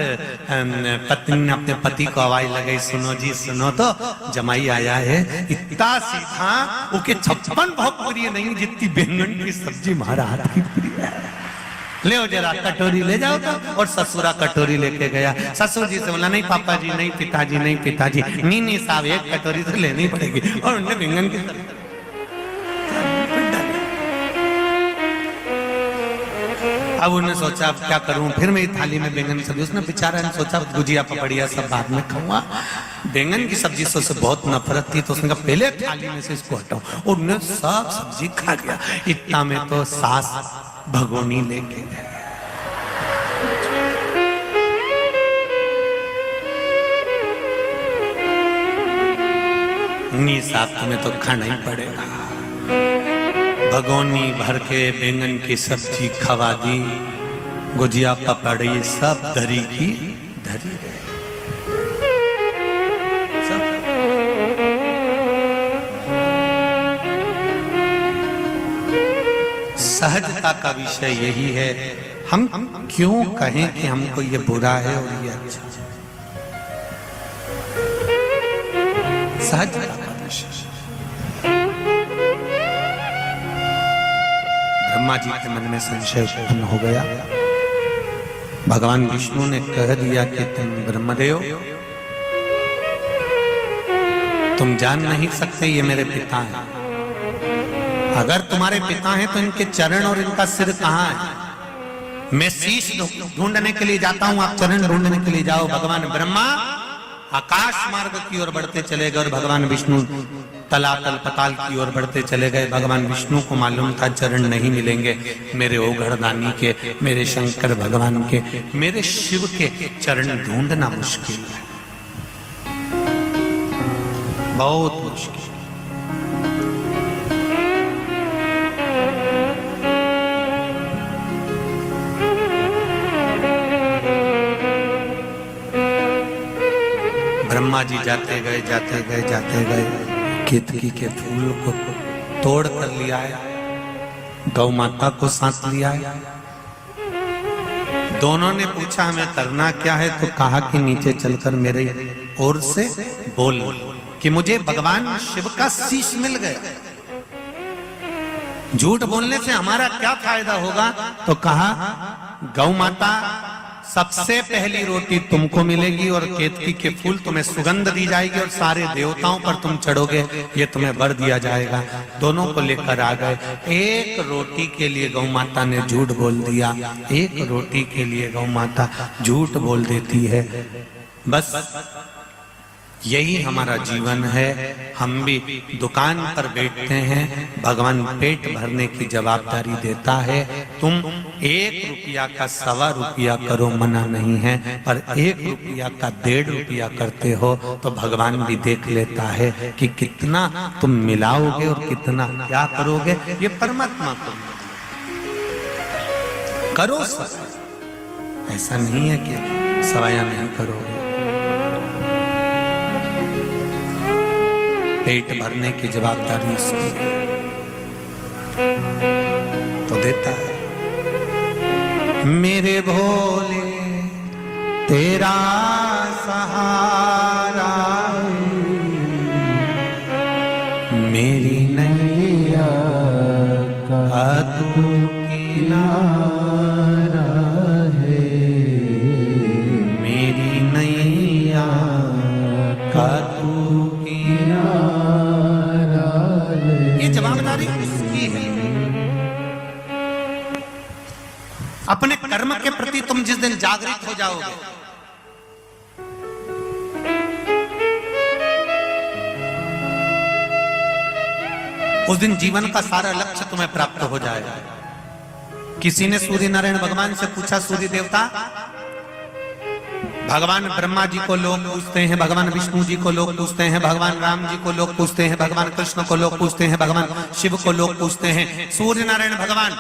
पत्नी ने अपने पति को आवाज लगाई, सुनो जी सुनो तो जमाई आया है। इतना सीधा ओके 56 बहुत प्रिय नहीं जितनी बैंगन की सब्जी हमारा हाथ की प्रिय है। ले जरा कटोरी ले जाओ तो। और ससुरा कटोरी लेके गया। ससुर जी से बोला, नहीं पापा जी, नहीं पिताजी, नहीं पिताजी, नहीं साहब एक कटोरी तो लेनी पड़ेगी। और उन्हें बैंगन की अब उन्हें सोचा अब क्या करूं, फिर मेरी थाली में बैंगन की सब्जी। उसने बेचारा ने सोचा गुजिया, पपड़िया सब बाद में खाऊंगा। बैंगन की सब्जी से उसे बहुत नफरत थी तो उसने कहा पहले थाली में से इसको हटाऊं। और उन्हें सब सब्जी खा गया। इतना में तो सास भगोनी लेके गए। नी साहब तुम्हें तो खाना ही पड़ेगा। भगोनी भर के बैंगन की सब्जी खवा दी, गुजिया, पपड़ी सब धरी की धरी गए। सहजता का विषय यही है, हम क्यों कहें कि हमको ये बुरा है और ये अच्छा। सहजता का विषय। ब्रह्मा जी के मन में संशय उत्पन्न हो गया। भगवान विष्णु ने कह दिया कि तुम ब्रह्मदेव, तुम जान नहीं सकते ये मेरे पिता हैं। अगर तुम्हारे पिता हैं तो इनके चरण और इनका सिर कहाँ है? मैं शीश ढूंढने के लिए जाता हूं, आप चरण ढूंढने के लिए जाओ। भगवान ब्रह्मा आकाश मार्ग की ओर बढ़ते चले गए और भगवान विष्णु तलातल पताल की ओर बढ़ते चले गए। भगवान विष्णु को मालूम था चरण नहीं मिलेंगे मेरे ओघड़दानी के, मेरे शंकर भगवान के, मेरे शिव के चरण ढूंढना मुश्किल है, बहुत मुश्किल। ब्रह्मा जी जाते गए जाते गए जाते गए, केतकी के फूल को तोड़ कर लिया है, गौ माता को साथ लिया है। दोनों ने पूछा हमें करना क्या है, तो कहा कि नीचे चलकर मेरे ओर से बोल कि मुझे भगवान शिव का शीश मिल गया। झूठ बोलने से हमारा क्या फायदा होगा? तो कहा गौ माता सबसे पहली रोटी तुमको मिलेगी और केतकी के फूल तुम्हें सुगंध दी जाएगी और सारे देवताओं पर तुम चढ़ोगे, ये तुम्हें वर दिया जाएगा। दोनों को लेकर आ गए। एक रोटी के लिए गौ माता ने झूठ बोल दिया। एक रोटी के लिए गौ माता झूठ बोल देती है। बस यही हमारा जीवन है। हम भी दुकान पर बैठते हैं, भगवान पेट भरने की जवाबदारी देता है। तुम 1 रुपया का 1.25 रुपया करो, मना नहीं है, पर 1 रुपया का 1.5 रुपया करते हो तो भगवान भी देख लेता है कि कितना तुम मिलाओगे और कितना क्या करोगे। ये परमात्मा को करो सब, ऐसा नहीं है कि सवाया नहीं करोगे। पेट भरने की जवाबदारी इसकी तो देता है। मेरे भोले तेरा सहारा, मेरी तू किनारा है, मेरी नैया का तू किनारा है। ये जवाबदारी उसकी है। अपने कर्म के प्रति तुम जिस दिन जागृत हो जाओगे, उस दिन जीवन का सारा लक्ष्य तुम्हें प्राप्त हो जाएगा। किसी ने सूर्य नारायण भगवान से पूछा, सूर्य देवता, भगवान ब्रह्मा जी को लोग पूछते हैं, भगवान विष्णु जी को लोग पूछते हैं, भगवान राम जी को लोग पूछते हैं, भगवान कृष्ण को लोग पूछते हैं, भगवान शिव को लोग पूछते हैं, सूर्य नारायण भगवान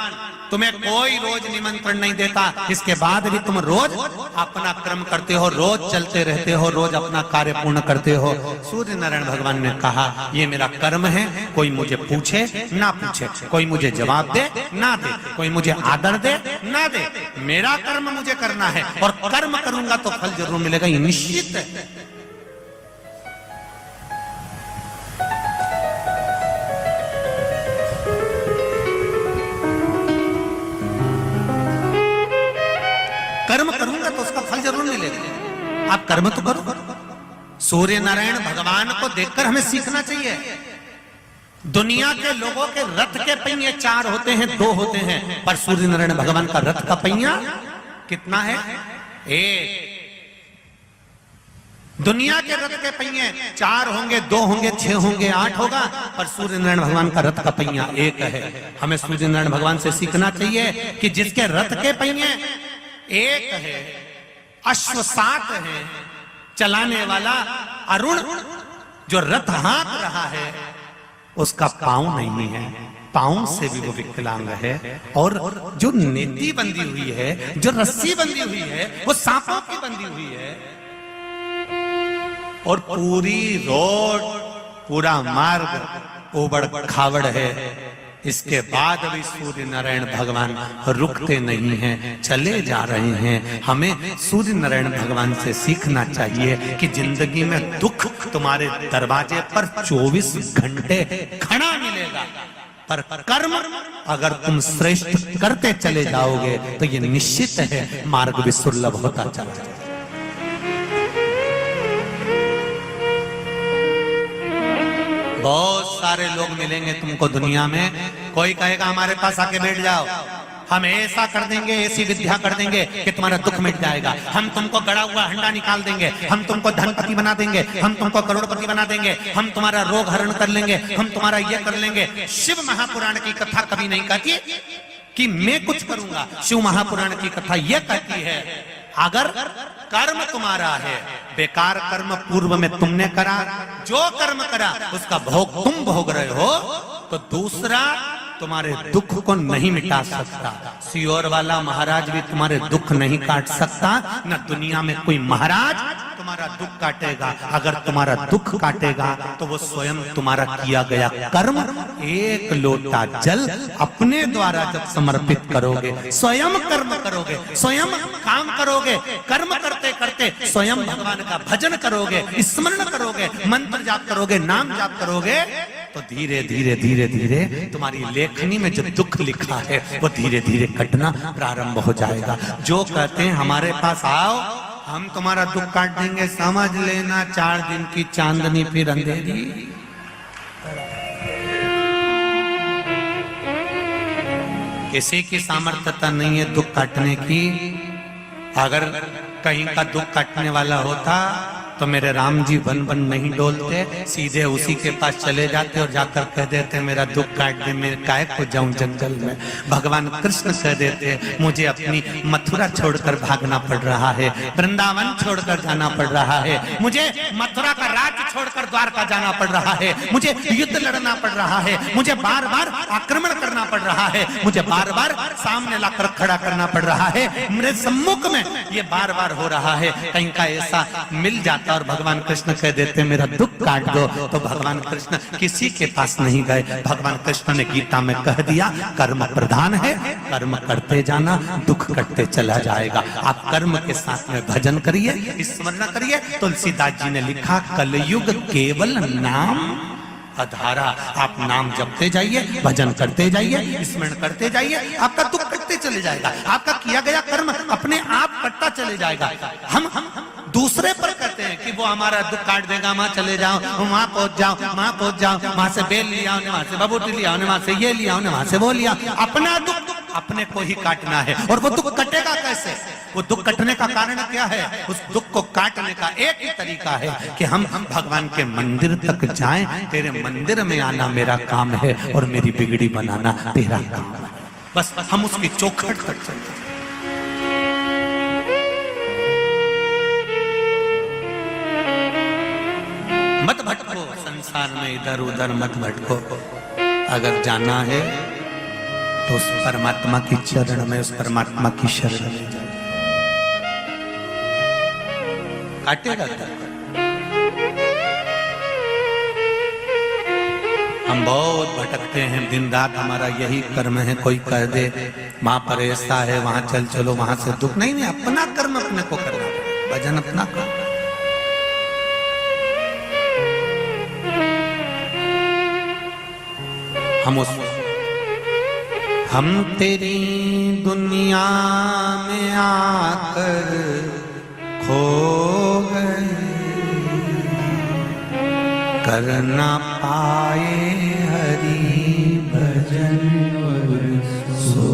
तुम्हें कोई रोज निमंत्रण नहीं देता, इसके बाद भी तुम रोज अपना कर्म करते हो, रोज चलते रहते हो, रोज अपना कार्य पूर्ण करते हो। सूर्य नारायण भगवान ने कहा, ये मेरा कर्म है, कोई मुझे पूछे ना पूछे, कोई मुझे जवाब दे ना दे, कोई मुझे आदर दे ना दे, मेरा कर्म मुझे करना है और कर्म करूंगा तो फल जरूर मिलेगा, ये निश्चित है। कर्म करूंगा तो उसका फल जरूर मिलेगा। आप कर्म तो करो। सूर्य नारायण भगवान को देखकर हमें सीखना चाहिए। दुनिया के लोगों के रथ के पहिए 4 होते हैं, 2 होते हैं, पर सूर्य नारायण भगवान का रथ का पहिया कितना है? 1। दुनिया के रथ के पहिए 4 होंगे, 2 होंगे, 6 होंगे, 8 होगा, पर सूर्य नारायण भगवान का रथ का पहिया 1 है। हमें सूर्य नारायण भगवान से सीखना चाहिए कि जिसके रथ के पहिए 1 है, अश्व 7 है, चलाने वाला अरुण जो रथ हाँक रहा है उसका पांव नहीं है, पांव से भी वो विकलांग है, और जो नेति बंधी हुई है, जो रस्सी बंधी हुई है, वो सांपों की बंधी हुई है, और पूरी रोड, पूरा मार्ग उबड़ खाबड़ है। इसके बाद भी सूर्य नारायण भगवान रुकते नहीं हैं, चले जा रहे हैं। हमें सूर्य नारायण भगवान से सीखना चाहिए कि जिंदगी में दुख तुम्हारे दरवाजे पर 24 घंटे खड़ा मिलेगा, पर कर्म अगर तुम श्रेष्ठ करते चले जाओगे तो ये निश्चित है मार्ग भी सुलभ होता चला जाएगा। बहुत सारे लोग मिलेंगे तुमको दुनिया में, कोई कहेगा हमारे पास आके बैठ जाओ, हम ऐसा कर देंगे, ऐसी विद्या कर देंगे कि तुम्हारा दुख मिट जाएगा, हम तुमको गड़ा हुआ हंडा निकाल देंगे, हम तुमको धनपति बना देंगे, हम तुमको करोड़पति बना देंगे, हम तुम्हारा रोग हरण कर लेंगे, हम तुम्हारा ये कर लेंगे। शिव महापुराण की कथा कभी नहीं कहती कि मैं कुछ करूंगा। शिव महापुराण की कथा यह कहती है, अगर कर्म तुम्हारा है, बेकार कर्म पूर्व में तुमने करा, जो कर्म करा उसका भोग तुम भोग रहे हो, तो दूसरा तुम्हारे दुख को नहीं मिटा सकता। सियोर वाला महाराज भी तुम्हारे दुख नहीं काट सकता, न दुनिया में कोई महाराज तुम्हारा दुख काटेगा। अगर तुम्हारा दुख काटेगा तो वो स्वयं तुम्हारा किया गया कर्म, 1 लोटा जल अपने द्वारा जब समर्पित करोगे, स्वयं कर्म करोगे, स्वयं काम करोगे, कर्म करते करते स्वयं भगवान का भजन करोगे, स्मरण करोगे, मंत्र जाप करोगे, नाम जाप करोगे, तो धीरे धीरे धीरे धीरे तुम्हारी लेखनी में जो दुख लिखा है वो धीरे धीरे कटना प्रारंभ हो जाएगा। जो कहते हैं हमारे पास आओ, हम तुम्हारा दुख काट देंगे, समझ लेना 4 दिन की चांदनी फिर अंधेरी। किसी की सामर्थ्यता नहीं है दुख काटने की। अगर कहीं का दुख काटने वाला होता तो मेरे राम जी वन वन नहीं डोलते, सीधे उसी के पास चले जाते और जाकर कह देते मेरा दुख काट दे, मैं काहे को जाऊं जंगल में। भगवान कृष्ण कह देते मुझे अपनी मथुरा छोड़कर भागना पड़ रहा है, वृंदावन छोड़कर जाना पड़ रहा है, मुझे मथुरा का राज्य छोड़कर द्वारका जाना पड़ रहा है, मुझे युद्ध लड़ना पड़ रहा है, मुझे बार बार आक्रमण करना पड़ रहा है, मुझे बार बार सामने लाकर खड़ा करना पड़ रहा है, मेरे सम्मुख में ये बार बार हो रहा है। कहीं का ऐसा मिल जाता और भगवान कृष्ण कह देते मेरा दुख काट दो, तो भगवान कृष्ण किसी के पास नहीं गए। भगवान कृष्ण ने गीता में कह दिया कर्म प्रधान है, कर्म करते जाना, दुख कटते चला जाएगा। आप कर्म के साथ में भजन करिए, स्मरण करिए। तुलसीदास जी ने लिखा कलयुग केवल नाम का धारा। आप नाम जपते जाइए, भजन करते जाइए, स्मरण करते जाइए, आपका दुख कटते चले जाएगा, आपका किया गया कर्म अपने आप कटता चले जाएगा। हम दूसरे पर कहते हैं कि वो हमारा दुख काट देगा, वहां चले जाओ, वहां पहुंच जाओ, वहां पहुंच जाओ, वहां से बेल लिया, वहां से बबूटी लिया, वहां से ये लिया, वहां से वो लिया। अपना दुख अपने को ही काटना है। और वो दुख कटेगा कैसे? वो दुख कटने का कारण क्या है? उस दुख को काटने का एक ही तरीका है कि हम भगवान के मंदिर तक जाएं। तेरे मंदिर में आना मेरा काम है और मेरी बिगड़ी बनाना तेरा काम है। बस हम उसकी चौखट तक चलते। मत भटको संसार में, इधर उधर मत भटको। अगर जाना है तो उस परमात्मा की चरण में, उस परमात्मा की शरण में जाओ। काटेगा क्या? हम बहुत भटकते हैं, दिन रात हमारा यही कर्म है। कोई कह दे वहां पर ऐसा है, वहां चल चलो, वहां से दुख नहीं, अपना कर्म अपने को करना, भजन अपना कर्म। हम तेरी दुनिया में आकर खो गए, कर ना पाए हरि भजन सो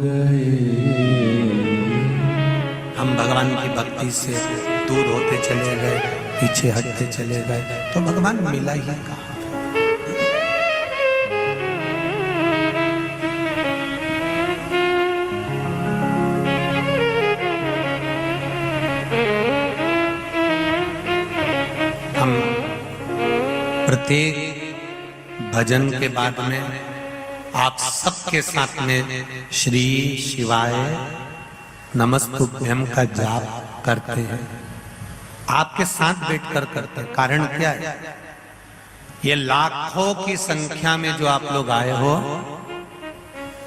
गए। हम भगवान की भक्ति से दूर होते चले गए, पीछे हटते चले गए, तो भगवान मिला ही कहाँ? प्रत्येक भजन के बाद में आप सबके साथ में श्री शिवाय नमस्तुभ्यं का जाप करते हैं। आपके साथ बैठकर करते हैं। कारण क्या है? ये लाखों की संख्या में जो आप लोग आए हो,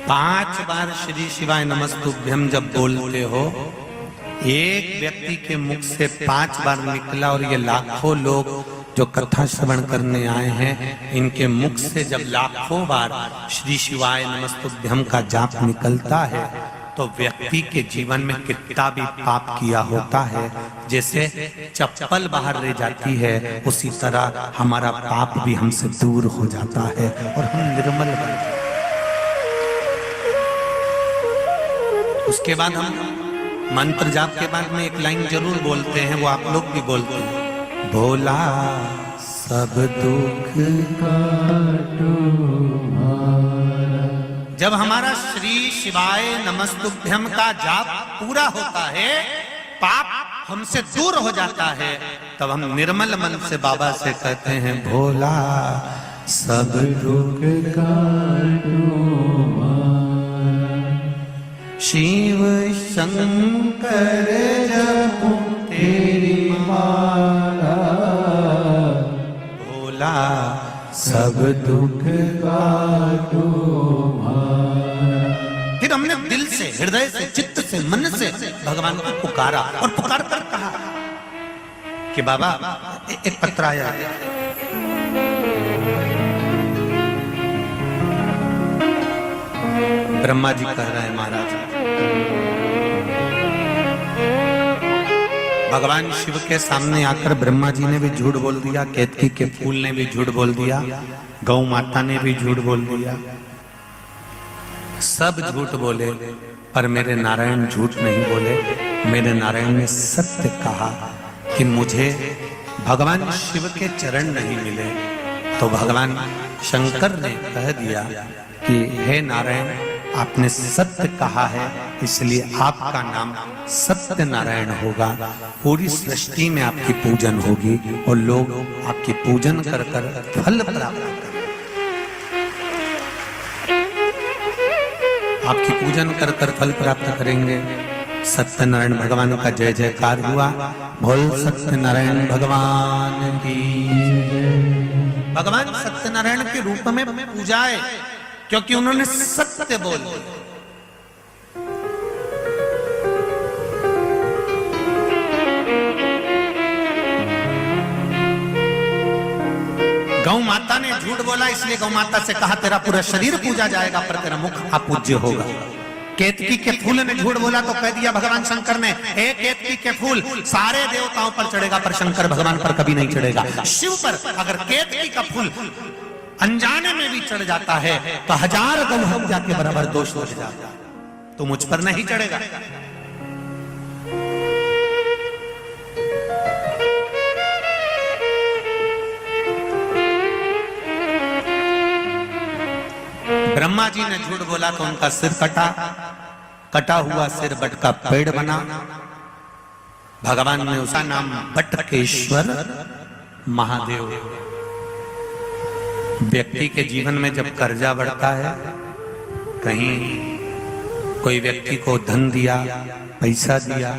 5 बार श्री शिवाय नमस्तुभ्यं जब बोलते हो, एक व्यक्ति के मुख से 5 बार निकला, और ये लाखों लोग जो कथा श्रवण करने आए हैं, इनके मुख से जब लाखों बार श्री शिवाय नमस्तुभ्यं का जाप निकलता है, तो व्यक्ति के जीवन में कितना भी पाप किया होता है, जैसे चप्पल बाहर रह जाती है, उसी तरह हमारा पाप भी हमसे दूर हो जाता है और हम निर्मल बन जाते हैं। उसके बाद हम मंत्र जाप के बाद में एक लाइन जरूर बोलते हैं, वो आप लोग भी बोलते हैं, भोला सब दुख काटो हमारा। जब हमारा श्री शिवाय नमस्तुभ्यं का जाप पूरा होता है, पाप हमसे दूर हो जाता है, तब हम निर्मल मन से बाबा से कहते हैं, भोला सब दुख काटो हमारा। शिव शंकर जपो तेरी माला, भोला सब दुख काटो हमारा। फिर हमने दिल से, हृदय से, चित्त से, मन से भगवान को पुकारा, और पुकार कर कहा कि बाबा एक पत्र आया, ब्रह्मा जी कह रहे हैं, महाराज भगवान शिव के सामने आकर ब्रह्मा जी ने भी झूठ बोल दिया, केतकी के फूल ने भी झूठ बोल दिया, गौ माता ने भी झूठ बोल दिया, सब झूठ बोले, पर मेरे नारायण झूठ नहीं बोले। मेरे नारायण ने सत्य कहा कि मुझे भगवान शिव के चरण नहीं मिले, तो भगवान शंकर ने कह दिया कि हे नारायण, आपने सत्य कहा है, इसलिए आपका नाम सत्य नारायण होगा। पूरी सृष्टि में आपकी पूजन होगी और लोग आपकी पूजन कर कर फल प्राप्त करेंगे। आपकी पूजन कर कर फल प्राप्त करेंगे। सत्यनारायण भगवान का जय जयकार हुआ। बोल सत्यनारायण भगवान की। भगवान सत्यनारायण के रूप में पूजाए, क्योंकि उन्होंने सत्य बोल दिया। गौ माता ने झूठ बोला, इसलिए गौ माता से कहा तेरा पूरा शरीर पूजा जाएगा पर तेरा मुख अपूज्य होगा। केतकी के फूल ने झूठ बोला तो कह दिया भगवान शंकर ने, एक केतकी के फूल सारे देवताओं पर चढ़ेगा पर शंकर भगवान पर कभी नहीं चढ़ेगा। शिव पर अगर केतकी का फूल अनजाने में भी चढ़ जाता है तो 1000 गौ हत्या के बराबर दोष हो जाता है, तो मुझ पर नहीं चढ़ेगा। ब्रह्मा जी ने झूठ बोला तो उनका सिर कटा, कटा हुआ सिर बट का पेड़ बना। भगवान ने उसका नाम बटकेश्वर महादेव। व्यक्ति के जीवन में जब कर्जा बढ़ता है, कहीं कोई व्यक्ति को धन दिया, पैसा दिया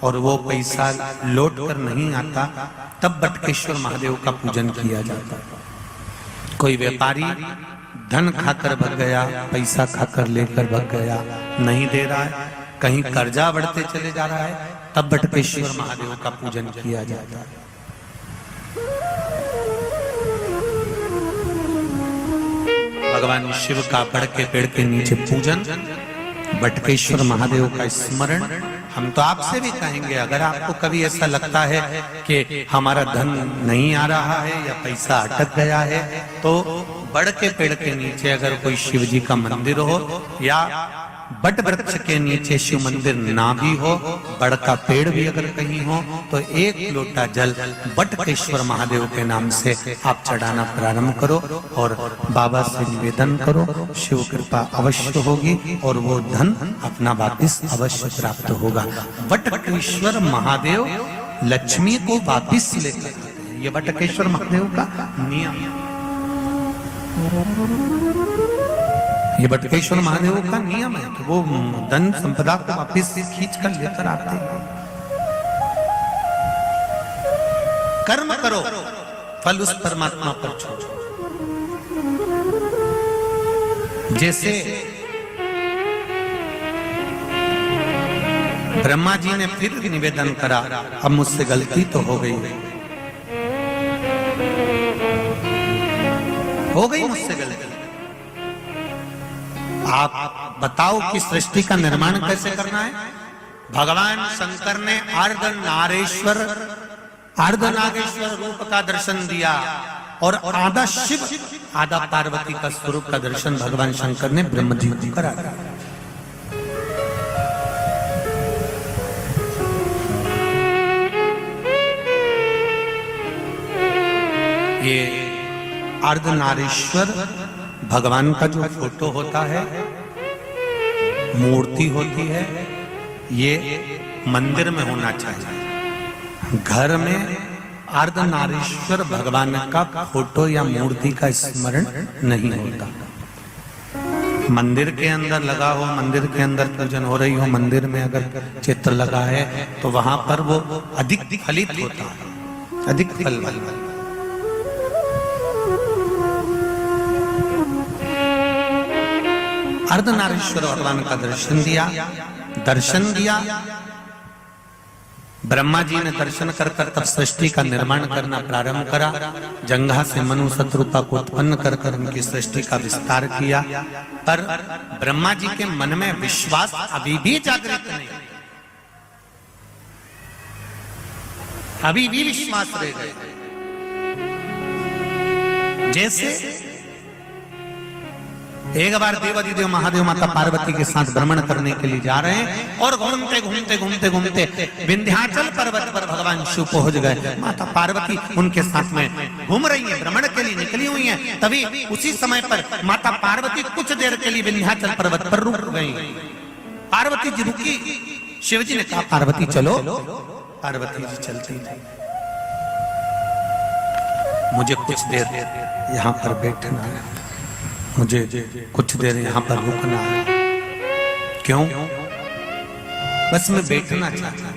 और वो पैसा लौट कर नहीं आता, तब बटकेश्वर महादेव का पूजन किया जाता है। कोई व्यापारी धन खाकर भग गया, पैसा खाकर लेकर भग गया, नहीं दे रहा है, कहीं कर्जा बढ़ते चले जा रहा है, तब बटकेश्वर महादेव का पूजन किया जाता है। भगवान शिव का बड़ के पेड़ के नीचे पूजन, बटकेश्वर महादेव का स्मरण। हम तो आपसे भी कहेंगे, अगर आपको कभी ऐसा लगता है कि हमारा धन नहीं आ रहा है या पैसा अटक गया है, तो बड़ के पेड़ के नीचे अगर कोई शिव जी का मंदिर हो या बट वृक्ष के नीचे शिव मंदिर ना भी हो, बड़ का पेड़ भी अगर कहीं हो, तो 1 लोटा जल बटकेश्वर महादेव के नाम से आप चढ़ाना प्रारंभ करो और बाबा से निवेदन करो। शिव कृपा अवश्य होगी और वो धन अपना वापिस अवश्य प्राप्त होगा। बटकेश्वर महादेव लक्ष्मी को वापिस लेकर आते हैं, ये बटकेश्वर महादेव का नियम। ये बटकेश्वर महादेव का नियम है कि वो धन संपदा को वापिस खींच कर लेकर आते हैं। कर्म करो, फल उस परमात्मा पर छोड़ो। जैसे ब्रह्मा जी ने फिर निवेदन करा, अब मुझसे गलती तो हो गई मुझसे गलती। आप बताओ कि सृष्टि का निर्माण कैसे करना है। भगवान शंकर ने अर्धनारेश्वर रूप का दर्शन दिया और आधा शिव आधा पार्वती का स्वरूप का दर्शन भगवान शंकर ने ब्रह्म जी को कराया। ये अर्धनारीश्वर भगवान का जो फोटो होता है, मूर्ति होती है, ये मंदिर में होना चाहिए। घर में अर्धनारीश्वर भगवान का फोटो या मूर्ति का स्मरण नहीं होता। मंदिर के अंदर लगा हो, मंदिर के अंदर पूजन हो रही हो, मंदिर में अगर चित्र लगा है तो वहां पर वो अधिक फलित होता है, अधिक फल। अर्धनारीश्वर भगवान का दर्शन दिया। ब्रह्मा जी ने दर्शन कर तब सृष्टि का निर्माण करना प्रारंभ करा। जंघा से मनु शत्रुपा को उत्पन्न कर उनकी सृष्टि का विस्तार किया, पर ब्रह्मा जी के मन में विश्वास अभी भी जागृत नहीं, अभी भी विश्वास रह गए। जैसे एक बार देवाधिदेव महादेव माता पार्वती के साथ भ्रमण करने के लिए जा रहे हैं और घूमते विंध्याचल पर्वत पर भगवान शिव पहुंच गए। माता पार्वती उनके साथ में घूम रही है, भ्रमण के लिए निकली हुई हैं। तभी उसी समय पर माता पार्वती कुछ देर के लिए विंध्याचल पर्वत पर रुक गई। पार्वती जी रुकी, शिव जी ने कहा पार्वती चलो। पार्वती जी चलती थी। मुझे कुछ देर यहाँ पर बैठना है, मुझे कुछ देर यहाँ पर रुकना है। क्यों? बस मैं बैठना चाहता हूं।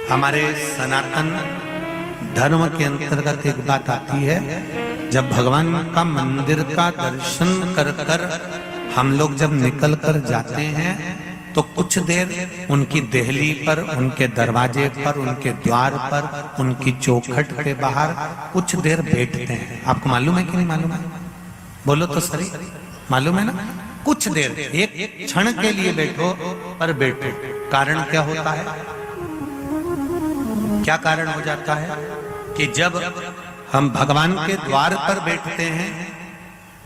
हमारे सनातन धर्म के अंतर्गत एक बात आती है, जब भगवान का मंदिर का दर्शन कर हम लोग जब निकल कर जाते हैं तो कुछ देर उनकी देहली पर, उनके दरवाजे पर, उनके द्वार पर, उनकी चौखट के बाहर कुछ देर बैठते हैं। आपको मालूम है कि नहीं मालूम है? बोलो तो सही, मालूम है ना? कुछ देर, एक क्षण के लिए बैठो, पर बैठो। कारण क्या होता है? क्या कारण हो जाता है कि जब हम भगवान के द्वार पर बैठते हैं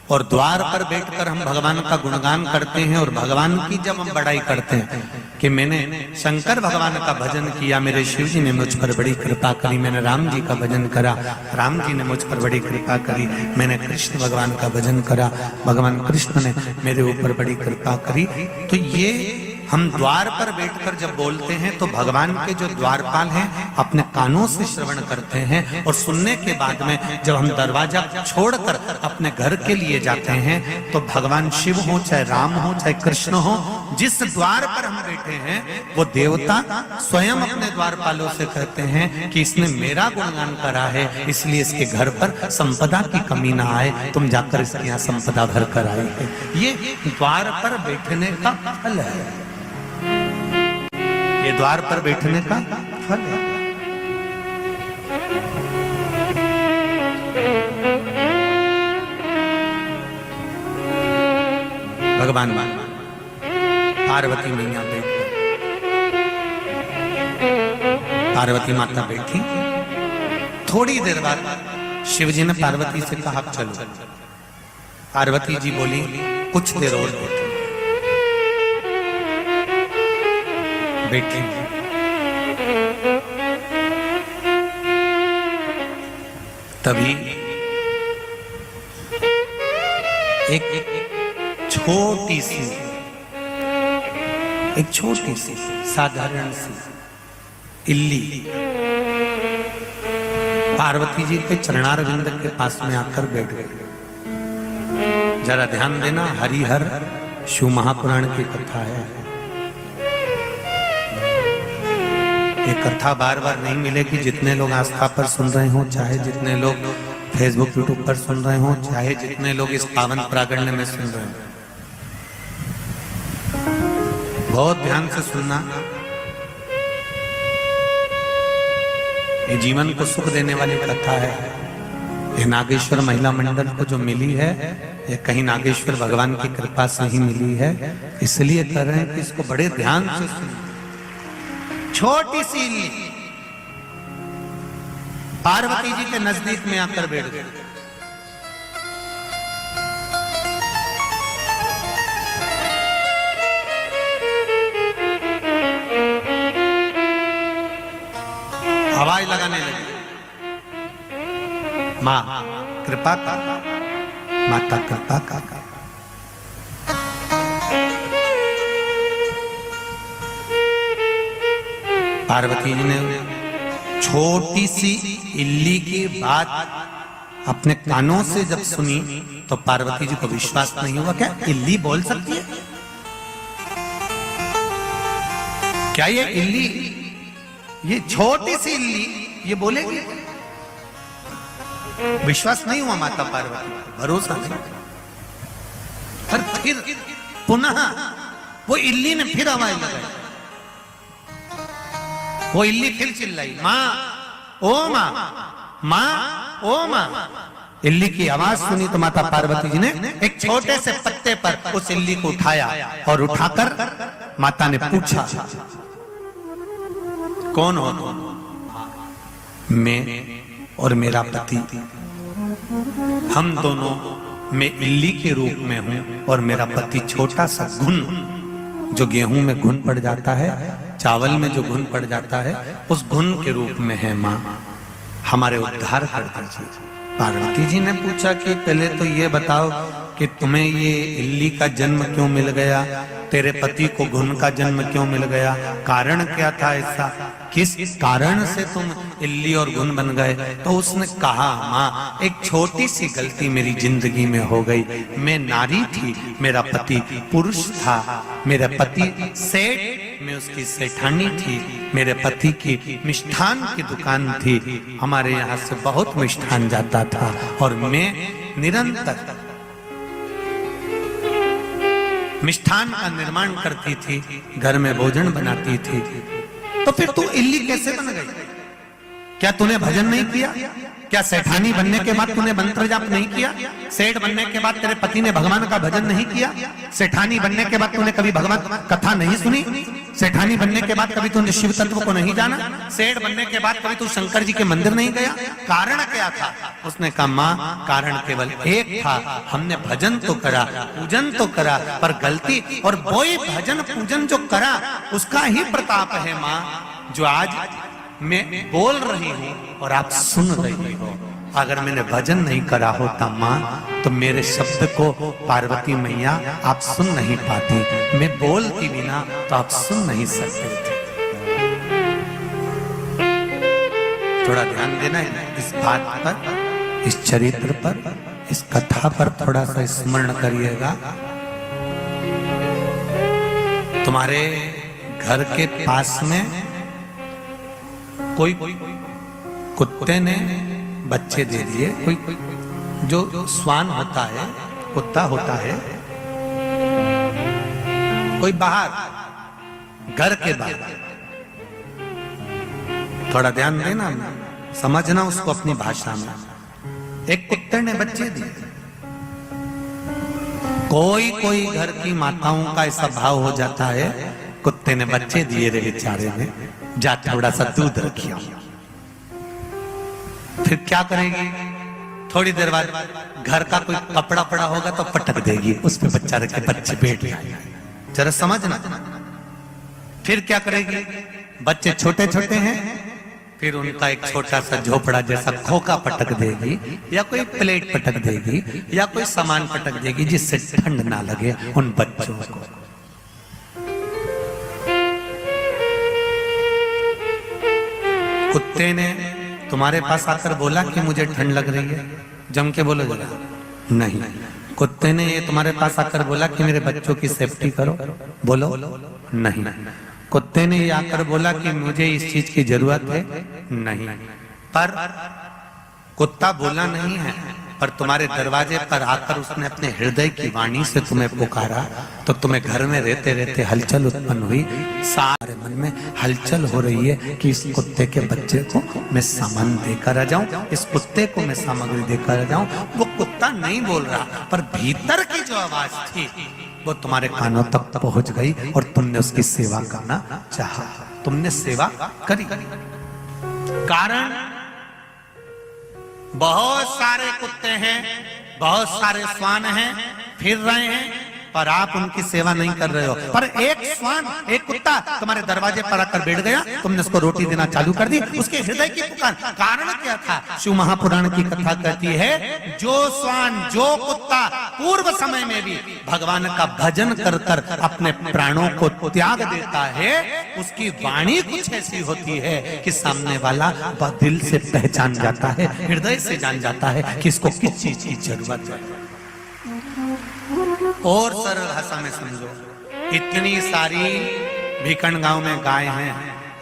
और द्वार पर बैठकर हम भगवान का गुणगान करते हैं और भगवान की जब हम बड़ाई करते हैं कि मैंने शंकर भगवान का भजन किया, मेरे शिव जी ने मुझ पर बड़ी कृपा करी, मैंने राम जी का भजन करा, राम जी ने मुझ पर बड़ी कृपा करी, मैंने कृष्ण भगवान का भजन करा, भगवान कृष्ण ने मेरे ऊपर बड़ी कृपा करी। तो ये हम द्वार पर बैठकर जब बोलते हैं तो भगवान के जो द्वारपाल हैं अपने कानों से श्रवण करते हैं, और सुनने के बाद में जब हम दरवाजा छोड़कर अपने घर के लिए जाते हैं तो भगवान शिव हो, चाहे राम हो, चाहे कृष्ण हो, जिस द्वार पर हम बैठे हैं वो देवता स्वयं अपने द्वारपालों से कहते हैं कि इसने मेरा गुणगान करा है, इसलिए इसके घर पर संपदा की कमी ना आए, तुम जाकर इसके यहाँ संपदा भर कर आए है। ये द्वार पर बैठने का फल है, ये द्वार पर बैठने का फल है। भगवान पार्वती मैया बैठी, पार्वती माता बैठी। थोड़ी देर बाद शिव जी ने पार्वती से कहा चलो। पार्वती जी बोली कुछ देर और बैठो। बैठी तभी एक छोटी सी साधारण सी इल्ली पार्वती जी के चरणारविंद के पास में आकर बैठ गई। जरा ध्यान देना, हरिहर शिव महापुराण की कथा है। ये कथा बार बार नहीं मिलेगी। जितने लोग आस्था पर सुन रहे हो, चाहे जितने लोग फेसबुक यूट्यूब पर सुन रहे हो, चाहे जितने लोग इस पावन प्रागण्य में सुन रहे हो, बहुत ध्यान से सुनना। ये जीवन को सुख देने वाली कथा है। ये नागेश्वर महिला मंडल को जो मिली है, ये कहीं नागेश्वर भगवान की कृपा से ही मिली है, इसलिए कह रहे हैं कि इसको बड़े ध्यान से सुनो। छोटी सी इल्ली पार्वती जी के नजदीक में आकर बैठ गई। हवाई लगाने लगी। माँ कृपा का, माता कृपा का। पार्वती जी ने छोटी सी इल्ली की बात अपने कानों से जब सुनी तो पार्वती जी को विश्वास नहीं हुआ। क्या इल्ली बोल सकती है? क्या ये इल्ली, ये छोटी सी इल्ली ये बोलेगी? विश्वास नहीं हुआ माता पार्वती को, भरोसा नहीं। पर फिर पुनः वो इल्ली ने फिर आवाज लगाई। वो इल्ली फिर चिल्लाई, माँ ओ माँ, माँ ओ माँ। इल्ली की आवाज सुनी तो माता पार्वती जी ने एक छोटे से पत्ते पर उस इल्ली को उठाया और उठाकर माता ने पूछा, कौन हो तुम? मैं और मेरा पति, हम दोनों, मैं इल्ली के रूप में हूं और मेरा पति छोटा सा घुन, जो गेहूं में घुन पड़ जाता है, चावल में जो घुन पड़ जाता है, उस घुन के रूप में है। माँ हमारे उद्धार कर दीजिए। पार्वती जी ने पूछा कि पहले तो ये बताओ कि तुम्हें ये इल्ली का जन्म क्यों मिल गया, तेरे पति को घुन का जन्म क्यों मिल गया, कारण क्या था ऐसा, किस कारण से तुम इल्ली और घुन बन गए? तो उसने कहा, माँ एक छोटी सी गलती मेरी जिंदगी में हो गई। मैं नारी थी, मेरा पति पुरुष था, मेरा पति सेठ, मैं उसकी सेठानी थी, मेरे पति की मिष्ठान की दुकान थी, हमारे यहाँ से बहुत मिष्ठान जाता था और मैं निरंतर मिष्ठान का निर्माण करती थी, घर में भोजन बनाती थी, तो फिर तू इल्ली कैसे बन गई? क्या तूने भजन नहीं किया? क्या सेठानी बनने के बाद तूने मंत्र जाप नहीं किया? सेठ बनने के बाद तेरे पति ने भगवान का भजन नहीं किया? सेठानी बनने के बाद तूने कभी भगवान कथा नहीं सुनी? सेठानी बनने के बाद कभी तूने शिव तत्व को नहीं जाना? सेठ बनने के बाद कभी तू शंकर जी के मंदिर नहीं गया? कारण क्या था? उसने कहा माँ, कारण केवल एक था, हमने भजन तो करा, पूजन तो करा, पर गलती, और वही भजन पूजन जो करा उसका ही प्रताप है माँ, जो आज मैं बोल रही हूं और आप सुन रही हो। अगर मैंने भजन नहीं करा होता माँ, तो मेरे शब्द को पार्वती मैया आप सुन नहीं पाती, मैं बोलती बिना तो आप सुन नहीं सकते थे। थोड़ा ध्यान देना है इस बात पर, इस चरित्र पर, इस कथा पर थोड़ा सा स्मरण करिएगा। तुम्हारे घर के पास में कोई कुत्ते ने बच्चे दे दिए, कोई जो स्वान होता है, कुत्ता होता है, कोई बाहर, घर के बाहर, थोड़ा ध्यान देना, समझना उसको अपनी भाषा में, एक कुत्ते ने बच्चे दिए। कोई कोई घर की माताओं का ऐसा भाव हो जाता है, कुत्ते ने बच्चे दिए रे बेचारे ने, जा थोड़ा सा दूध रखियो। फिर क्या करेगी? थोड़ी देर बाद घर का कोई कपड़ा पड़ा होगा तो पटक देगी, उस पे बच्चा रखे, बच्चे बैठ जाएंगे। जरा समझना। फिर क्या करेगी? बच्चे छोटे छोटे हैं, फिर उनका एक छोटा सा झोपड़ा जैसा खोखा पटक देगी, या कोई प्लेट पटक देगी, या कोई सामान पटक देगी जिससे ठंड ना लगे उन बच्चों को। कुत्ते ने तुम्हारे पास आकर बोला कि मुझे ठंड लग रही है, जम के बोलो जरा। नहीं। कुत्ते ने ये तुम्हारे पास आकर बोला कि मेरे बच्चों की सेफ्टी करो, बोलो। नहीं। कुत्ते ने ये आकर बोला कि मुझे इस चीज की जरूरत है, नहीं। पर कुत्ता बोला नहीं है, पर तुम्हारे दरवाजे पर आकर उसने अपने हृदय की वाणी से तुम्हें पुकारा, तो तुम्हें घर में रहते रहते हलचल उत्पन्न हुई। सारे मन में हलचल हो रही है कि इस कुत्ते के बच्चे को मैं सामान देकर आ जाऊं, इस कुत्ते को मैं सामग्री देकर आ जाऊं। वो कुत्ता नहीं बोल रहा, पर भीतर की जो आवाज थी वो तुम्हारे कानों तक पहुंच गई और तुमने उसकी सेवा करना चाहा, तुमने सेवा करी। कारण बहुत सारे कुत्ते हैं, बहुत सारे श्वान हैं, फिर रहे हैं, पर आप उनकी सेवा नहीं कर रहे हो। पर एक श्वान, एक कुत्ता तुम्हारे दरवाजे पर आकर बैठ गया, तुमने उसको रोटी देना चालू कर दी, उसके हृदय की पुकार। कारण क्या था? शिव महापुराण की कथा कहती है, जो श्वान, जो कुत्ता पूर्व समय में भी भगवान का भजन कर कर अपने प्राणों को त्याग देता है, उसकी वाणी कुछ ऐसी होती है कि सामने वाला दिल से पहचान जाता है, हृदय से जान जाता है कि इसको किस चीज की जरूरत है। और सरल भाषा में समझो, इतनी सारी भीकन गांव में गाय हैं,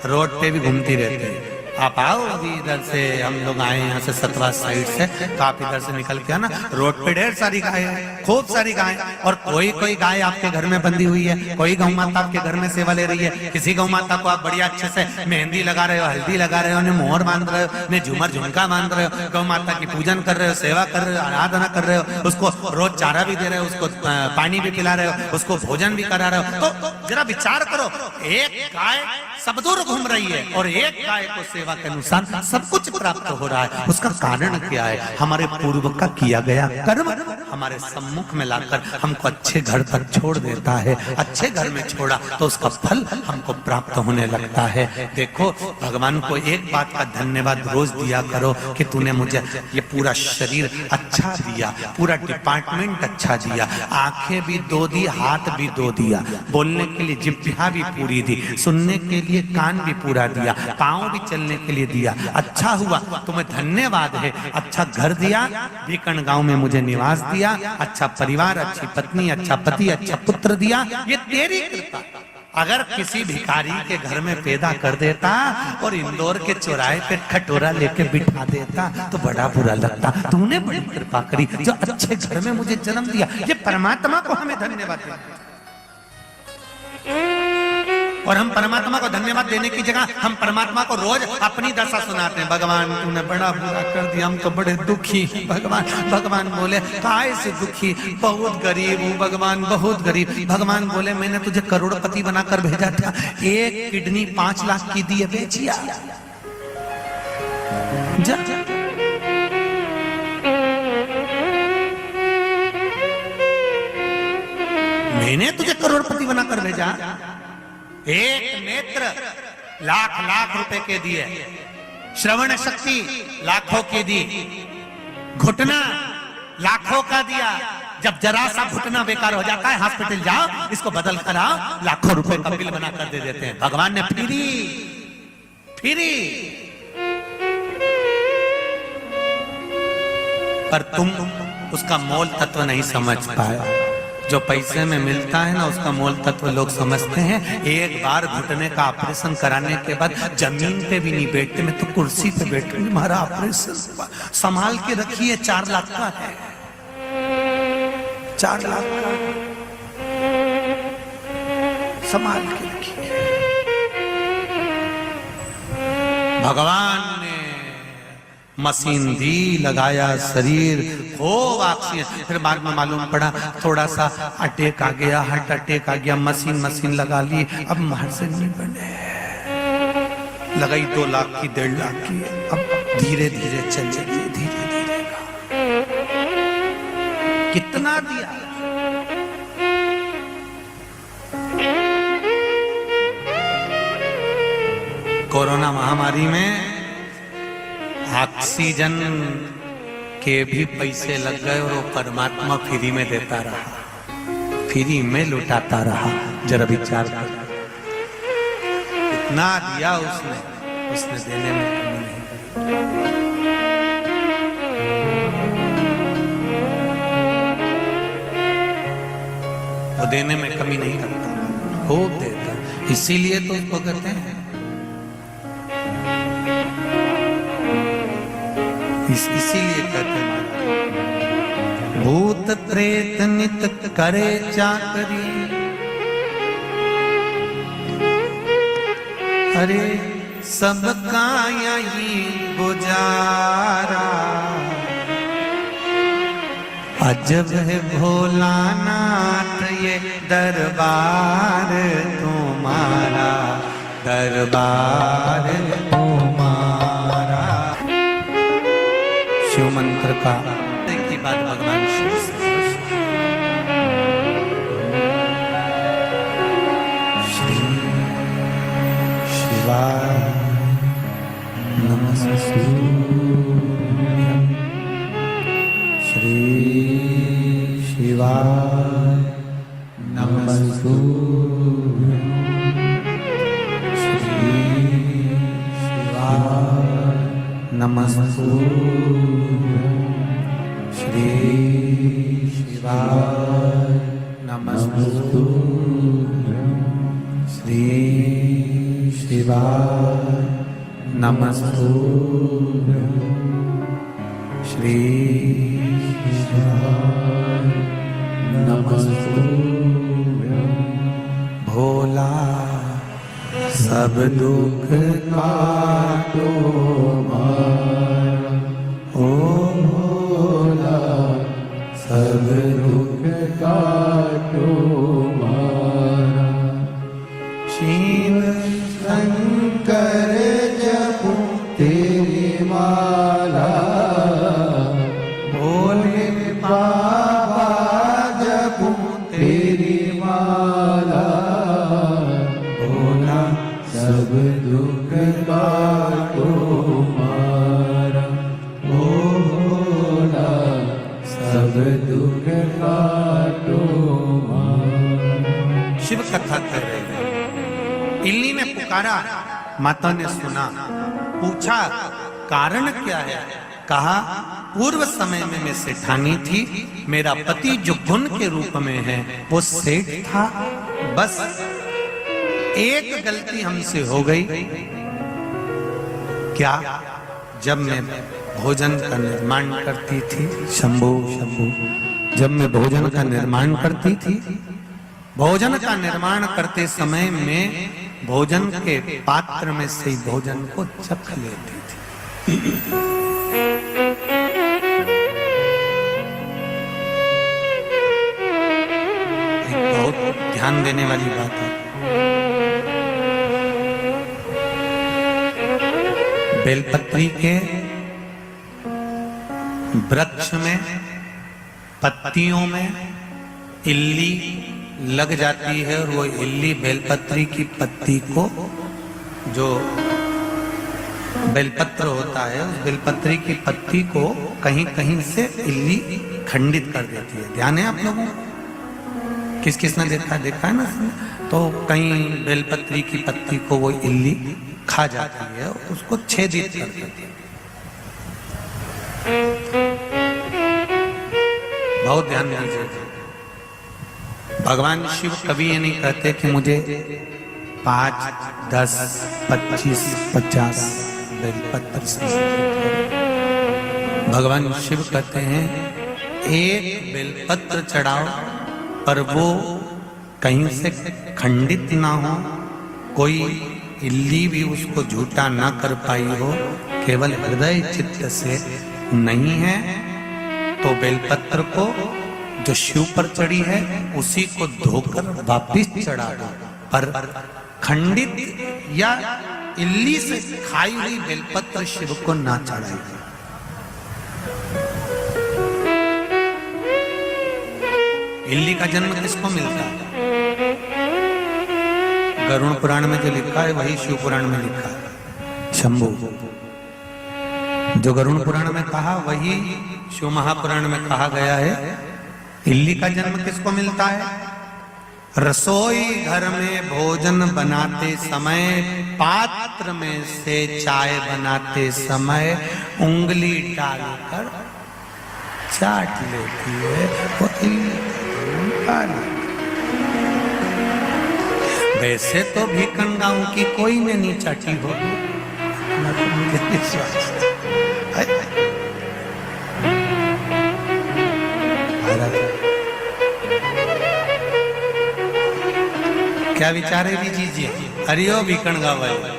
रोड पे भी घूमती रहती है। आप आओ, अभी इधर से हम लोग आए यहाँ से सतवा साइड से, तो आप इधर से निकल के आना, रोड पे ढेर सारी गाय है, खूब सारी गाय। और कोई कोई गाय आपके घर में बंधी हुई है, कोई गौ माता आपके घर में सेवा ले रही है। किसी गौ माता को आप बढ़िया अच्छे से मेहंदी लगा रहे हो, हल्दी लगा रहे हो, ने मोहर बांध रहे हो, ने झूमर झुमका बांध रहे हो, गौ माता की पूजन कर रहे हो, सेवा कर रहे हो, आराधना कर रहे हो, उसको रोज चारा भी दे रहे हो, उसको पानी भी पिला रहे हो, उसको भोजन भी करा रहे हो। तो जरा विचार करो, एक गाय सब दूर घूम रही है और एक गाय को सेवा के अनुसार सब कुछ प्राप्त हो रहा है। उसका कारण क्या है? हमारे पूर्व का किया गया कर्म हमारे सम्मुख में लाकर हमको अच्छे घर तक छोड़ देता है। अच्छे घर में छोड़ा तो उसका फल हमको प्राप्त होने लगता है। देखो, भगवान को एक बात का धन्यवाद रोज दिया करो कि तूने मुझे ये पूरा शरीर अच्छा दिया, पूरा डिपार्टमेंट अच्छा दिया, आंखें भी दो दी, हाथ भी दो दिया, बोलने के लिए जिह्वा भी पूरी दी, सुनने के लिए कान भी पूरा दिया, पांव भी चलने के लिए दिया। अच्छा हुआ, तुम्हें धन्यवाद है। अच्छा घर दिया, भीकन गांव में मुझे निवास दिया, अच्छा परिवार, अच्छी पत्नी, अच्छा पति, अच्छा पुत्र दिया, ये तेरी कृपा। अगर किसी भिखारी के घर में पैदा कर देता और इंदौर के चौराहे पे खटोरा लेके बिठा देता तो बड़ा बुरा लगता। तूने बड़ी कृपा करी जो अच्छे घर में मुझे जन्म दिया। ये परमात्मा को हमें धन्यवाद देना। और हम परमात्मा को धन्यवाद देने की जगह हम परमात्मा को रोज अपनी दशा सुनाते हैं। भगवान तूने बड़ा बुरा कर दिया, हम तो बड़े दुखी हैं। भगवान बोले काय से दुखी, बहुत गरीब हूँ भगवान, बहुत गरीब। भगवान बोले मैंने तुझे करोड़पति बनाकर भेजा था, एक किडनी 5 लाख की दी है, बेचिया जा। मैंने तुझे करोड़पति बनाकर भेजा, एक नेत्र लाख रुपए के दिए, श्रवण शक्ति लाखों की दी, घुटना लाखों का दिया। जब जरा सा घुटना बेकार हो जाता है हॉस्पिटल जाओ, इसको बदल कर आओ, लाखों रुपए का बिल बनाकर दे देते हैं। भगवान ने फ्री पर तुम उसका मोल तत्व नहीं समझ पाए। जो पैसे में मिलता है ना, उसका मोल तत्व लोग समझते हैं। एक बार घुटने का ऑपरेशन कराने के बाद जमीन पे भी नहीं बैठते, मैं तो कुर्सी पे बैठूंगी, हमारा ऑपरेशन संभाल के रखिए, 4 लाख का है, 4 लाख का संभाल के रखिए। भगवान ने मशीन दी, लगाया शरीर खूब ऑक्सीजन, फिर बाद में मालूम पड़ा थोड़ा सा अटैक आ गया, हार्ट अटैक आ गया, मशीन लगा ली, अब मार से नहीं बने, लगाई 2 लाख की 1.5 लाख की, अब धीरे धीरे चलेगी, धीरे धीरे कितना दिया। कोरोना महामारी में ऑक्सीजन के भी पैसे लग गए और वो परमात्मा फ्री में देता रहा, फ्री में लुटाता रहा। जरा विचार कर, इतना दिया उसने देने में कमी नहीं करी, वो देने में कमी नहीं करता, खूब देता। इसीलिए तो उसको कहते हैं, इसीलिए कहते हैं भूत प्रेत नित करे चाकरी, अरे सबका यही गुजारा, अजब है भोलानाथ ये दरबार तुम्हारा, दरबार तुम्हारा। शिव मंत्र का की बात भगवान शिव से, श्री शिवाय नमस्तुभ्यं, श्री शिवाय नमस्तुभ्यं, श्री शिवाय नमस्तुभ्यं, श्री शिवाय नमस्तुभ्यं, श्री शिवाय नमस्तुभ्यं, श्री शिवाय नमस्तुभ्यं। भोला सब दुख काटो मारा, ओ भोला सब दुख काटो मारा, शिव शंकर जपू तेरी माला, भोले बाबा जपू तेरी माला, भोला सब दुख काटो मारा, ओ भोला सब दुख काटो मारा। शिव कथा कर रहे हैं, इल्ली ने पुकारा, माता ने सुना, पूछा कारण क्या है? कहा पूर्व समय में मैं सेठानी थी, मेरा पति जो गुण के रूप में है वो सेठ था, बस एक गलती हमसे हो गई। क्या? जब मैं भोजन का निर्माण करती थी, शंभो शंभो, जब मैं भोजन का निर्माण करती थी, भोजन का निर्माण करते समय में भोजन के पात्र में से ही भोजन को चख लेती थी। एक बहुत ध्यान देने वाली बात है। बेलपत्री के वृक्ष में पत्तियों में इल्ली लग जाती है और वो इल्ली बेलपत्री की पत्ती को, जो बेलपत्र होता है उस बेलपत्री की पत्ती को कहीं कहीं से इल्ली खंडित कर देती है। ध्यान है आप लोगों को? किस किस ने देखा है ना? तो कहीं बेलपत्री की पत्ती को वो इल्ली खा जाती है, उसको छेदित कर देती है। बहुत ध्यान दीजिए। भगवान शिव कभी ये नहीं कहते कि मुझे 5, 10, 25, 50 बेलपत्र से। भगवान शिव कहते हैं एक बेलपत्र चढ़ाओ, पर वो कहीं से खंडित ना हो, कोई इल्ली भी उसको झूठा ना कर पाई हो, केवल हृदय चित्त से नहीं है तो बेलपत्र को जो शिव पर चढ़ी है उसी को धोकर वापिस चढ़ा दो, पर खंडित या इल्ली से खाई हुई बेलपत्र शिव को ना चढ़ाई। इल्ली का जन्म किसको मिलता है? गरुड़ पुराण में जो लिखा है वही शिव पुराण में लिखा है। शंभु जो गरुड़ पुराण में कहा वही शिव महापुराण में कहा गया है। इल्ली का जन्म किसको मिलता है? रसोई घर में भोजन बनाते समय पात्र में से चाय बनाते समय उंगली डालकर चाट लेती है वो इल्ली। वैसे तो भीकन गांव की कोई ने नहीं चाटी हो। क्या विचारे भी कीजिए। हरिओ भीकन गांव वाले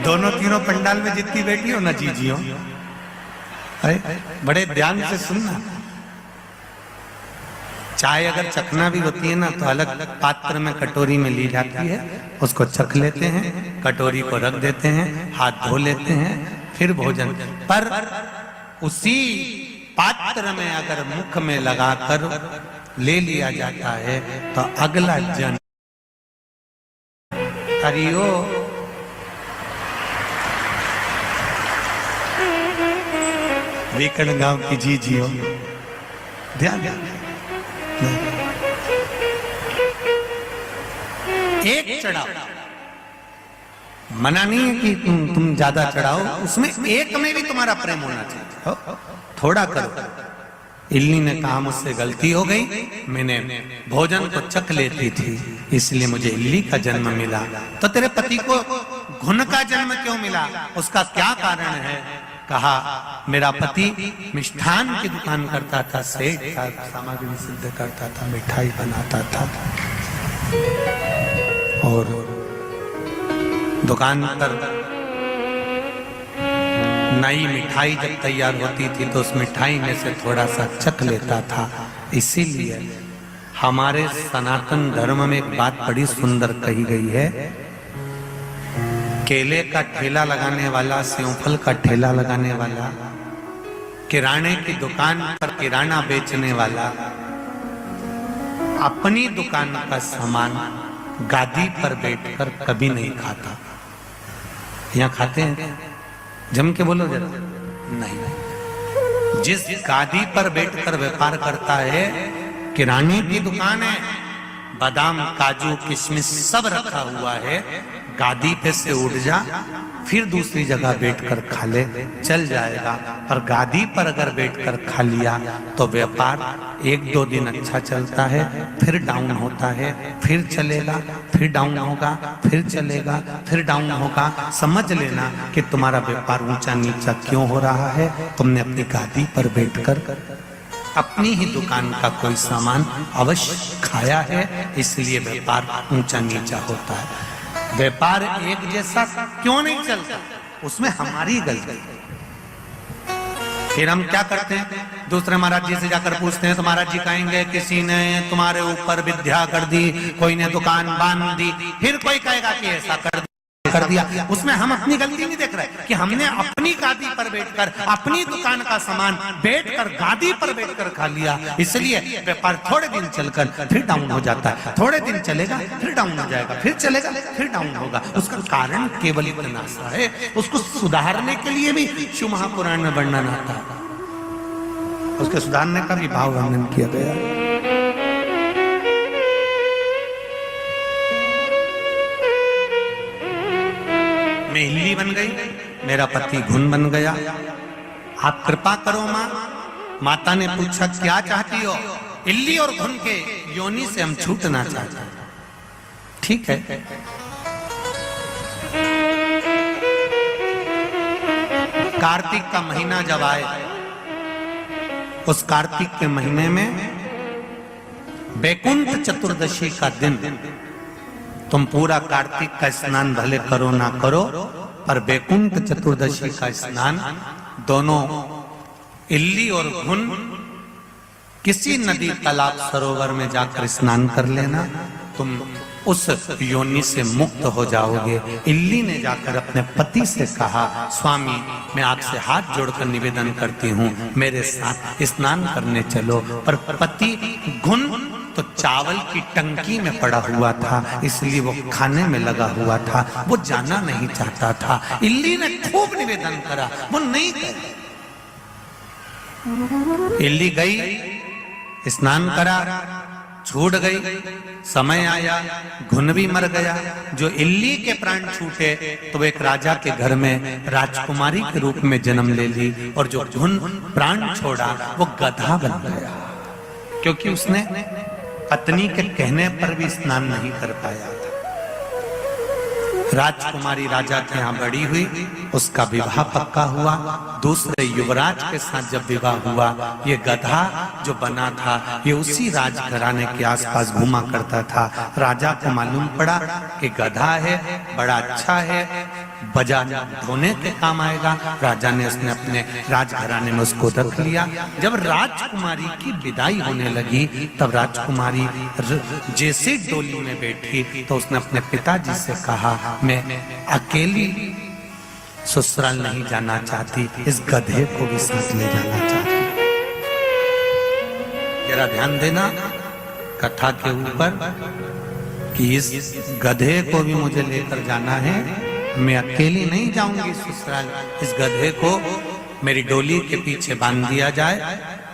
दोनों तीनों पंडाल में जितनी बैठी हो ना जीजियो, बड़े ध्यान से सुनना। चाय अगर चखना भी होती है ना तो अलग पात्र में कटोरी में ली जाती है, उसको चख लेते हैं, कटोरी को रख देते हैं, हाथ धो लेते हैं, फिर भोजन। पर उसी पात्र में अगर मुख में लगाकर ले लिया जाता है तो अगला जन्म हरिओ वेकन गांव की जी जियो। ध्यान एक चढ़ाओ, मना नहीं है कि तुम ज्यादा चढ़ाओ, उसमें एक में भी तुम्हारा प्रेम होना चाहिए। थोड़ा करो। इल्ली ने कहा मुझसे गलती हो गई, मैंने भोजन को चख लेती थी इसलिए मुझे इल्ली का जन्म मिला। तो तेरे पति को घुन का जन्म क्यों मिला? उसका क्या कारण है? कहा मेरा पति मिष्ठान की दुकान करता था, सेठ था, सामग्री सिद्ध करता था, मिठाई बनाता था और दुकान पर नई मिठाई जब तैयार होती थी तो उस मिठाई में से थोड़ा सा चख लेता था। इसीलिए हमारे सनातन धर्म में एक बात बड़ी सुंदर कही गई है, केले का ठेला लगाने वाला, सेवफल का ठेला लगाने वाला, किराने की दुकान पर किराना बेचने वाला अपनी दुकान का सामान गादी पर बैठकर कभी नहीं खाता। यहाँ खाते हैं? जम के बोलो जरा। नहीं। जिस गादी पर बैठकर व्यापार करता है, किराने की दुकान है, बादाम काजू किशमिश सब रखा हुआ है, गादी पे से उठ जा फिर दूसरी जगह बैठकर खा ले, चल जाएगा। पर गादी पर अगर बैठकर खा लिया तो व्यापार 1-2 दिन अच्छा चलता है, फिर डाउन होता है, फिर चलेगा, फिर डाउन होगा, फिर चलेगा, फिर डाउन होगा। समझ लेना कि तुम्हारा व्यापार ऊंचा नीचा क्यों हो रहा है, तुमने अपनी गादी पर बैठकर अपनी ही दुकान का कोई सामान अवश्य खाया है, इसलिए व्यापार ऊंचा नीचा होता है। व्यापार एक जैसा क्यों नहीं चलता, उसमें हमारी गलती। फिर हम क्या करते हैं, दूसरे महाराज जी से जाकर पूछते हैं तो महाराज जी कहेंगे किसी ने तुम्हारे ऊपर विद्या कर दी, कोई ने दुकान बांध दी, फिर कोई कहेगा कि ऐसा कर दिया। उसमें हम अपनी गलती नहीं देख रहे कि हमने अपनी गादी पर बैठकर अपनी दुकान का सामान बैठकर गादी पर बैठकर खा लिया, इसलिए व्यापार थोड़े दिन चलकर फिर डाउन हो जाता है, थोड़े दिन चलेगा फिर डाउन हो जाएगा, फिर चलेगा फिर डाउन होगा। उसका कारण केवल इतना सा है, उसको सुधारने के लिए भी शिव महापुराण में वर्णन आता है, उसके सुधारने का भी भाव वर्णन किया गया। मैं इल्ली बन गई, मेरा पति घुन बन गया, आप कृपा करो माँ। माता ने पूछा क्या चाहती हो? इल्ली और घुन के योनि से हम छूटना चाहते हैं। ठीक है, कार्तिक का महीना जब आए, उस कार्तिक के महीने में वैकुंठ चतुर्दशी का दिन, तुम पूरा कार्तिक का स्नान भले करो ना करो, पर वैकुंठ चतुर्दशी का स्नान दोनों इल्ली और घुन किसी नदी तालाब सरोवर में जाकर स्नान कर लेना, तुम उस योनि से मुक्त हो जाओगे। इल्ली ने जाकर अपने पति से कहा, स्वामी मैं आपसे हाथ जोड़कर निवेदन करती हूँ, मेरे साथ स्नान करने चलो। पर पति घुन तो चावल की टंकी में पड़ा हुआ था, इसलिए वो खाने में लगा हुआ था, वो जाना नहीं चाहता था। इल्ली ने खूब निवेदन करा, वो नहीं गई। इल्ली गई, स्नान करा, छूट गई, समय आया, घुन भी मर गया। जो इल्ली के प्राण छूटे तो एक राजा के घर में राजकुमारी के रूप में जन्म ले ली, और जो घुन प्राण छोड़ा वो गधा बन गया, क्योंकि उसने पत्नी के कहने पर भी स्नान नहीं कर पाया था। राजकुमारी राजा के यहाँ बड़ी हुई, उसका विवाह पक्का हुआ। दूसरे युवराज के साथ जब विवाह हुआ, ये गधा जो बना था ये उसी राजघराने के आसपास घूमा करता था। राजा को मालूम पड़ा कि गधा है, बड़ा अच्छा है, बजा धोने के काम आएगा। राजा ने उसने अपने राजघराने में उसको रख लिया। जब राजकुमारी की विदाई होने लगी, तब राजकुमारी जैसे डोली में बैठी तो उसने अपने पिताजी से कहा, मैं अकेली ससुराल नहीं जाना चाहती, इस गधे को भी साथ ले जाना चाहती। जरा ध्यान देना कथा के ऊपर कि इस गधे को भी मुझे लेकर जाना है, मैं अकेली नहीं जाऊंगी ससुराल, इस गधे को मेरी डोली के पीछे बांध दिया जाए।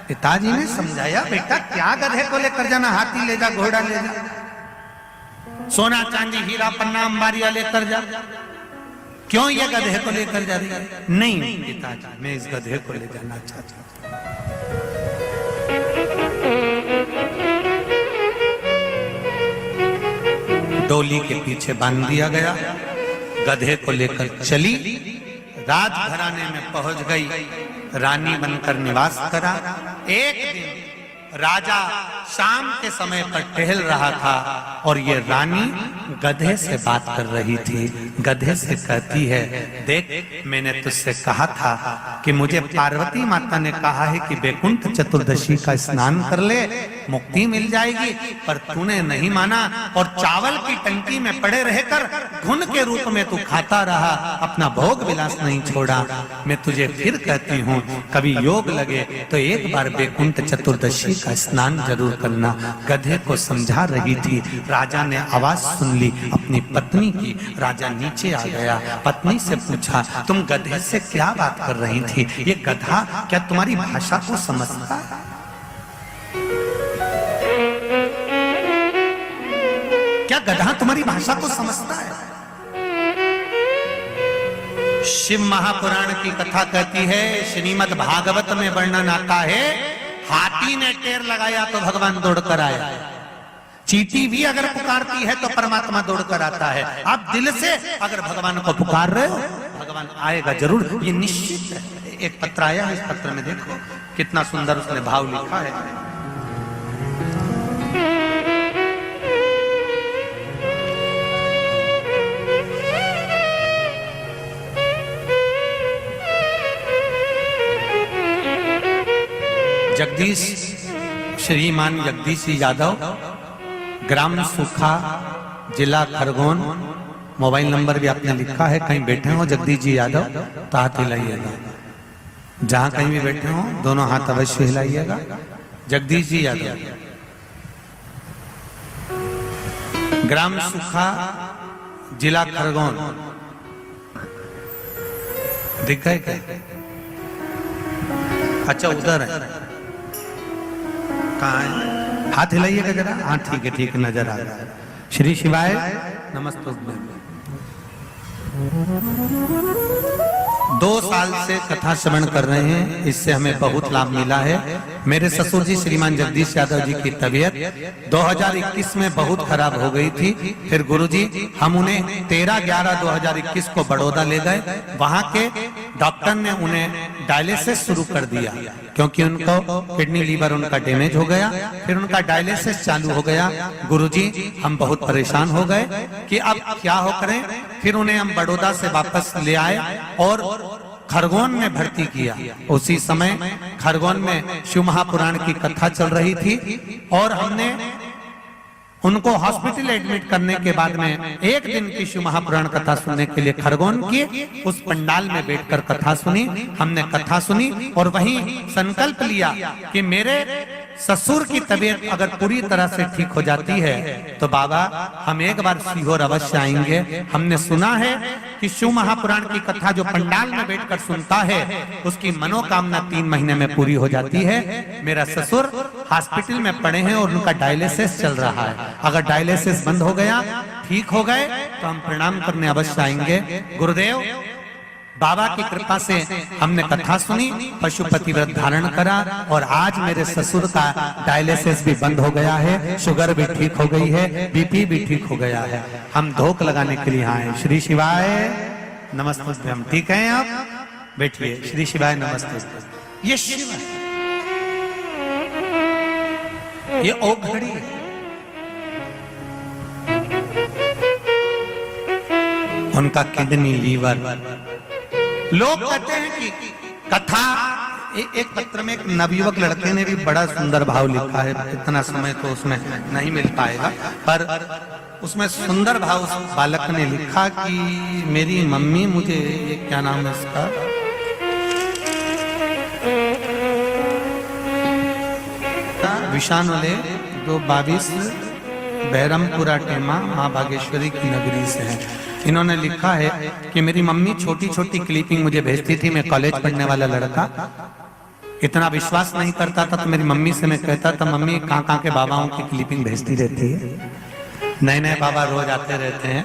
पिताजी ने समझाया, बेटा क्या गधे को लेकर जाना, हाथी ले जा, घोड़ा ले जा, सोना चांदी हीरा पन्ना अंबारिया लेकर जा, क्यों ये गधे को लेकर जा रही है? नहीं पिताजी, मैं इस गधे को ले जाना चाहती हूँ। डोली के पीछे बांध दिया गया, गधे को लेकर चली, राजघराने में पहुंच गई, रानी बनकर निवास करा। एक दिन राजा शाम के समय पर टहल रहा था और ये रानी गधे से बात कर रही थी। गधे से कहती है, देख मैंने तुझसे कहा था कि मुझे पार्वती माता ने कहा है कि वैकुंठ चतुर्दशी का स्नान कर ले, मुक्ति मिल जाएगी, पर तूने नहीं माना और चावल की टंकी में पड़े रहकर घुन के रूप में तू खाता रहा, अपना भोग विलास नहीं छोड़ा। मैं तुझे फिर कहती हूँ, कभी योग लगे तो एक बार वैकुंठ चतुर्दशी का स्नान जरूर करना। गधे को समझा रही थी। राजा ने आवाज सुन ली अपनी पत्नी की। राजा नीचे आ गया, पत्नी से पूछा, तुम गधे से क्या बात कर रही थी? ये गधा क्या तुम्हारी भाषा को समझता है? क्या गधा तुम्हारी भाषा को समझता है? शिव महापुराण की कथा कहती है, श्रीमद् भागवत में वर्णन आता है, हाथी ने टेर लगाया तो भगवान दौड़कर आया, चींटी भी अगर पुकारती है तो परमात्मा दौड़कर आता है। आप दिल से अगर भगवान को पुकार रहे हो, भगवान आएगा जरूर, ये निश्चित है। एक पत्र आया है, इस पत्र में देखो कितना सुंदर उसने भाव लिखा है। जगदीश, श्रीमान जगदीश यादव, ग्राम सुखा, जिला खरगोन। मोबाइल नंबर भी आपने लिखा है। कहीं बैठे हो जगदीश जी यादव तो हाथ हिलाइएगा। जहां कहीं भी बैठे हो दोनों हाथ अवश्य हिलाइएगा। जगदीश जी यादव, ग्राम सुखा, जिला खरगोन। दिख गए क्या? अच्छा उधर है, कहाँ है? हाथ हिलाइएगा जरा। हाँ ठीक है, ठीक है, नजर आ रहा है। श्री शिवाय नमस्ते। 2 साल से कथा श्रवण कर रहे हैं, इससे हमें बहुत लाभ मिला है। मेरे ससुर जी श्रीमान जगदीश यादव जी की तबीयत 2021 में बहुत खराब हो गई थी। फिर गुरुजी हम उन्हें 13/11/2021 को बड़ौदा ले गए। वहां के डॉक्टर ने उन्हें डायलिसिस शुरू कर दिया, क्योंकि उनको किडनी लीवर उनका डैमेज हो गया। फिर उनका डायलिसिस चालू हो गया। गुरुजी हम बहुत परेशान हो गए कि अब क्या हो करें। फिर उन्हें हम बड़ौदा से वापस ले आए और खरगोन में भर्ती किया। उसी समय खरगोन में शिव महापुराण की कथा चल रही थी और हमने उनको हॉस्पिटल एडमिट करने के बाद में 1 दिन की शिव महापुराण कथा सुनने के लिए खरगोन की उस पंडाल में बैठकर कथा सुनी। हमने कथा सुनी और वहीं संकल्प लिया कि मेरे ससुर की तबीयत अगर पूरी तरह से ठीक हो जाती है तो बाबा हम एक बार सीहोर अवश्य आएंगे। हमने सुना है कि शिव महापुराण की कथा जो पंडाल में बैठकर सुनता है उसकी मनोकामना 3 महीने में पूरी हो जाती है। मेरा ससुर हॉस्पिटल में पड़े हैं और उनका डायलिसिस चल रहा है। अगर डायलिसिस बंद हो गया, ठीक हो गए तो हम प्रणाम करने अवश्य आएंगे। गुरुदेव बाबा की कृपा से हमने कथा सुनी, पशुपति व्रत धारण करा और आज मेरे ससुर का डायलिसिस भी बंद हो गया है, शुगर भी ठीक हो गई है, बीपी भी ठीक हो गया है। हम धोख लगाने के लिए आए। श्री शिवाय नमस्ते। हम ठीक हैं? आप बैठिए। श्री शिवाय नमस्ते। ये शिव है, ये ओघड़ी है। उनका किडनी लीवर। लोग कहते हैं कि कथा एक पत्र में एक नवयुवक लड़के ने भी बड़ा सुंदर भाव लिखा है। इतना समय तो उसमें नहीं मिल पाएगा, पर उसमें सुंदर भाव उस बालक ने लिखा कि मेरी मम्मी मुझे, ये क्या नाम है इसका, विशानोले 222 बहरमपुरा टेमा माँ बागेश्वरी की नगरी से है। इन्होंने लिखा है कि मेरी मम्मी छोटी छोटी क्लिपिंग मुझे भेजती थी। मैं कॉलेज पढ़ने वाला लड़का, इतना विश्वास नहीं करता था तो मेरी मम्मी से मैं कहता था मम्मी कहाँ कहाँ के बाबाओं की क्लिपिंग भेजती रहती है, नए नए बाबा रोज आते रहते हैं।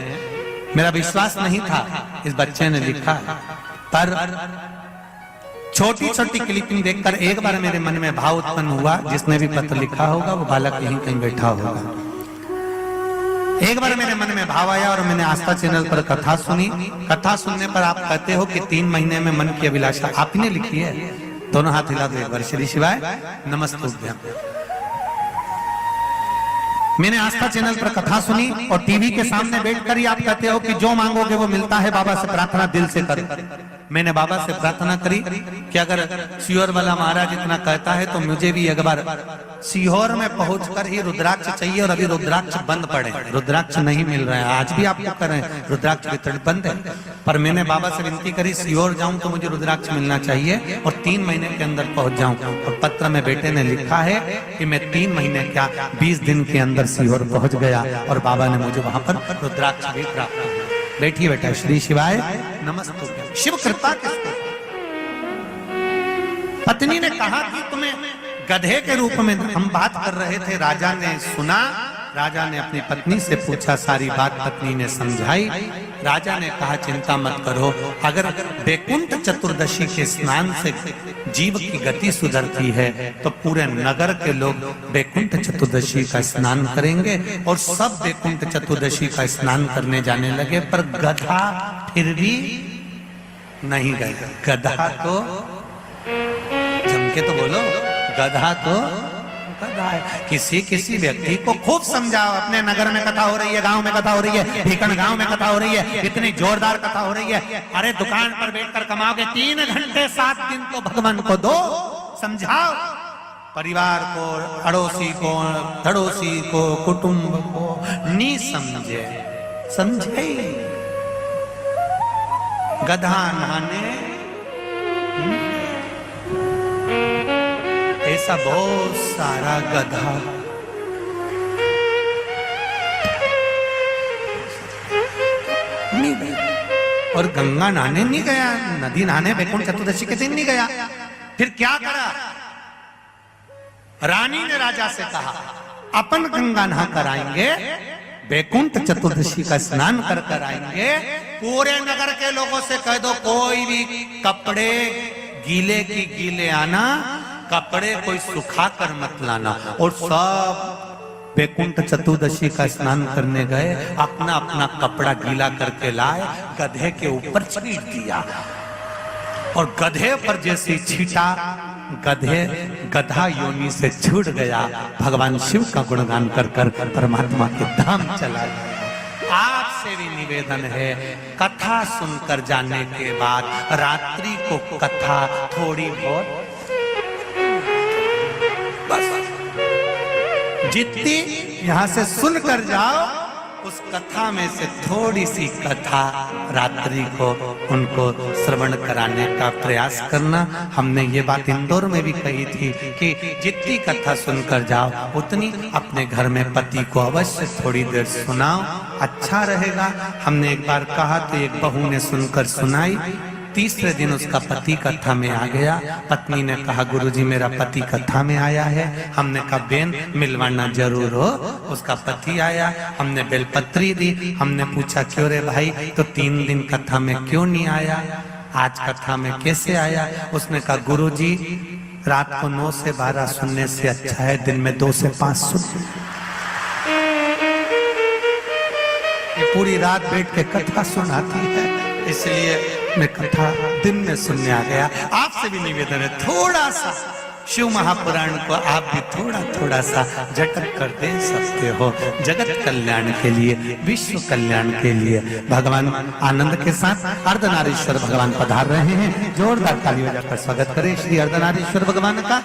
मेरा विश्वास नहीं था, इस बच्चे ने लिखा है। पर छोटी छोटी क्लिपिंग देखकर एक बार मेरे मन में भाव उत्पन्न हुआ। जिसने भी पत्र लिखा होगा वो बालक यहीं कहीं बैठा होगा। एक बार मेरे मन में भाव आया और मैंने आस्था चैनल पर कथा सुनी। कथा सुनने पर आप कहते हो कि 3 महीने में मन की अभिलाषा आप ही ने लिखी है। दोनों हाथ हिला दो एक बार। श्री शिवाय नमस्ते। मैंने आस्था चैनल पर कथा सुनी और टीवी के सामने बैठकर ही आप कहते हो कि जो मांगोगे वो मिलता है, बाबा से प्रार्थना दिल से कर। मैंने बाबा से प्रार्थना करी कि अगर सीहोर वाला महाराज इतना कहता है तो मुझे भी एक बार सीहोर में पहुंचकर ही रुद्राक्ष चाहिए। और अभी रुद्राक्ष बंद पड़े, रुद्राक्ष नहीं मिल रहा है। आज भी आपको कर रहे हैं, रुद्राक्ष वितरण बंद है। पर मैंने बाबा से विनती करी सीहोर जाऊं तो मुझे रुद्राक्ष मिलना चाहिए और 3 महीने के अंदर पहुंच जाऊं। और पत्र में बेटे ने लिखा है कि मैं 3 महीने क्या 20 दिन के अंदर सीहोर पहुंच गया और बाबा ने मुझे वहां पर रुद्राक्ष भी प्राप्त किया। बैठिए बेटा। श्री शिवाय नमस्ते। शिव कृपा किसको? पत्नी ने कहा कि तुम्हें गधे के रूप में, हम बात कर रहे थे, राजा ने सुना। राजा ने अपनी पत्नी से पूछा, सारी बात पत्नी ने समझाई। राजा ने कहा चिंता मत करो, अगर बैकुंठ चतुर्दशी के स्नान से जीव की गति सुधरती है तो पूरे नगर के लोग बैकुंठ चतुर्दशी का स्नान करेंगे। और सब बैकुंठ चतुर्दशी का स्नान करने जाने लगे, पर गधा फिर भी नहीं गया। गधा तो के तो बोलो, गधा तो गधा है। किसी किसी व्यक्ति को खूब समझाओ, अपने नगर में कथा हो रही है, गांव में कथा हो रही है, भीकन गांव में कथा हो रही है, इतनी जोरदार कथा हो रही है, अरे दुकान पर बैठकर कमाओगे 3 घंटे 7 दिन तो भगवान को दो, समझाओ परिवार को, अड़ोसी को, धड़ोसी को, कुटुंब को। नहीं समझे, समझे गधा नहाने, ऐसा बहुत सारा गधा नहीं गया। और गंगा नहाने नहीं गया, नदी नहाने वैकुंठ चतुर्दशी के दिन नहीं गया। फिर क्या करा? रानी ने राजा से कहा अपन गंगा नहा कर आएंगे, वैकुंठ चतुर्दशी का स्नान कर कर आएंगे, पूरे नगर के लोगों से कह दो कोई भी कपड़े गीले की गीले आना, कपड़े कोई सुखा कर मत लाना। और सब वैकुंठ चतुर्दशी का स्नान करने गए, अपना अपना कपड़ा गीला करके लाए, गधे के ऊपर छीट दिया। और गधे पर जैसे छीटा, गधा योनि से छूट गया, भगवान शिव का गुणगान कर कर परमात्मा के धाम चला गया। आपसे भी निवेदन है, कथा सुनकर जाने के बाद रात्रि को कथा थोड़ी बहुत, बस जितनी यहां से सुनकर जाओ, उस कथा में से थोड़ी सी कथा रात्रि को उनको श्रवण कराने का प्रयास करना। हमने ये बात इंदौर में भी कही थी कि जितनी कथा सुनकर जाओ उतनी अपने घर में पति को अवश्य थोड़ी देर सुनाओ, अच्छा रहेगा। हमने एक बार कहा तो एक बहू ने सुनकर सुनाई, तीसरे दिन उसका पति कथा में आ गया। पत्नी ने कहा गुरुजी मेरा पति कथा में आया है। हमने कहा बेन मिलवाना जरूर हो। उसका पति आया, हमने बेलपत्री दी। हमने पूछा क्यों रे भाई, तो 3 दिन कथा में क्यों नहीं आया, आज कथा में कैसे आया? उसने कहा गुरुजी रात को 9 से 12 सुनने से अच्छा है दिन में 2 से 5 सुन। ये पूरी रात बैठ के कथा सुनाती है, इसलिए मैं कथा दिन में सुनने आ गया। आपसे भी निवेदन है, थोड़ा सा शिव महापुराण को आप भी थोड़ा थोड़ा सा झटक कर दे सकते हो, जगत कल्याण के लिए, विश्व कल्याण के लिए। भगवान आनंद के साथ अर्धनारीश्वर भगवान पधार रहे हैं। जोरदार ताली बजाकर स्वागत करें श्री अर्धनारीश्वर भगवान का।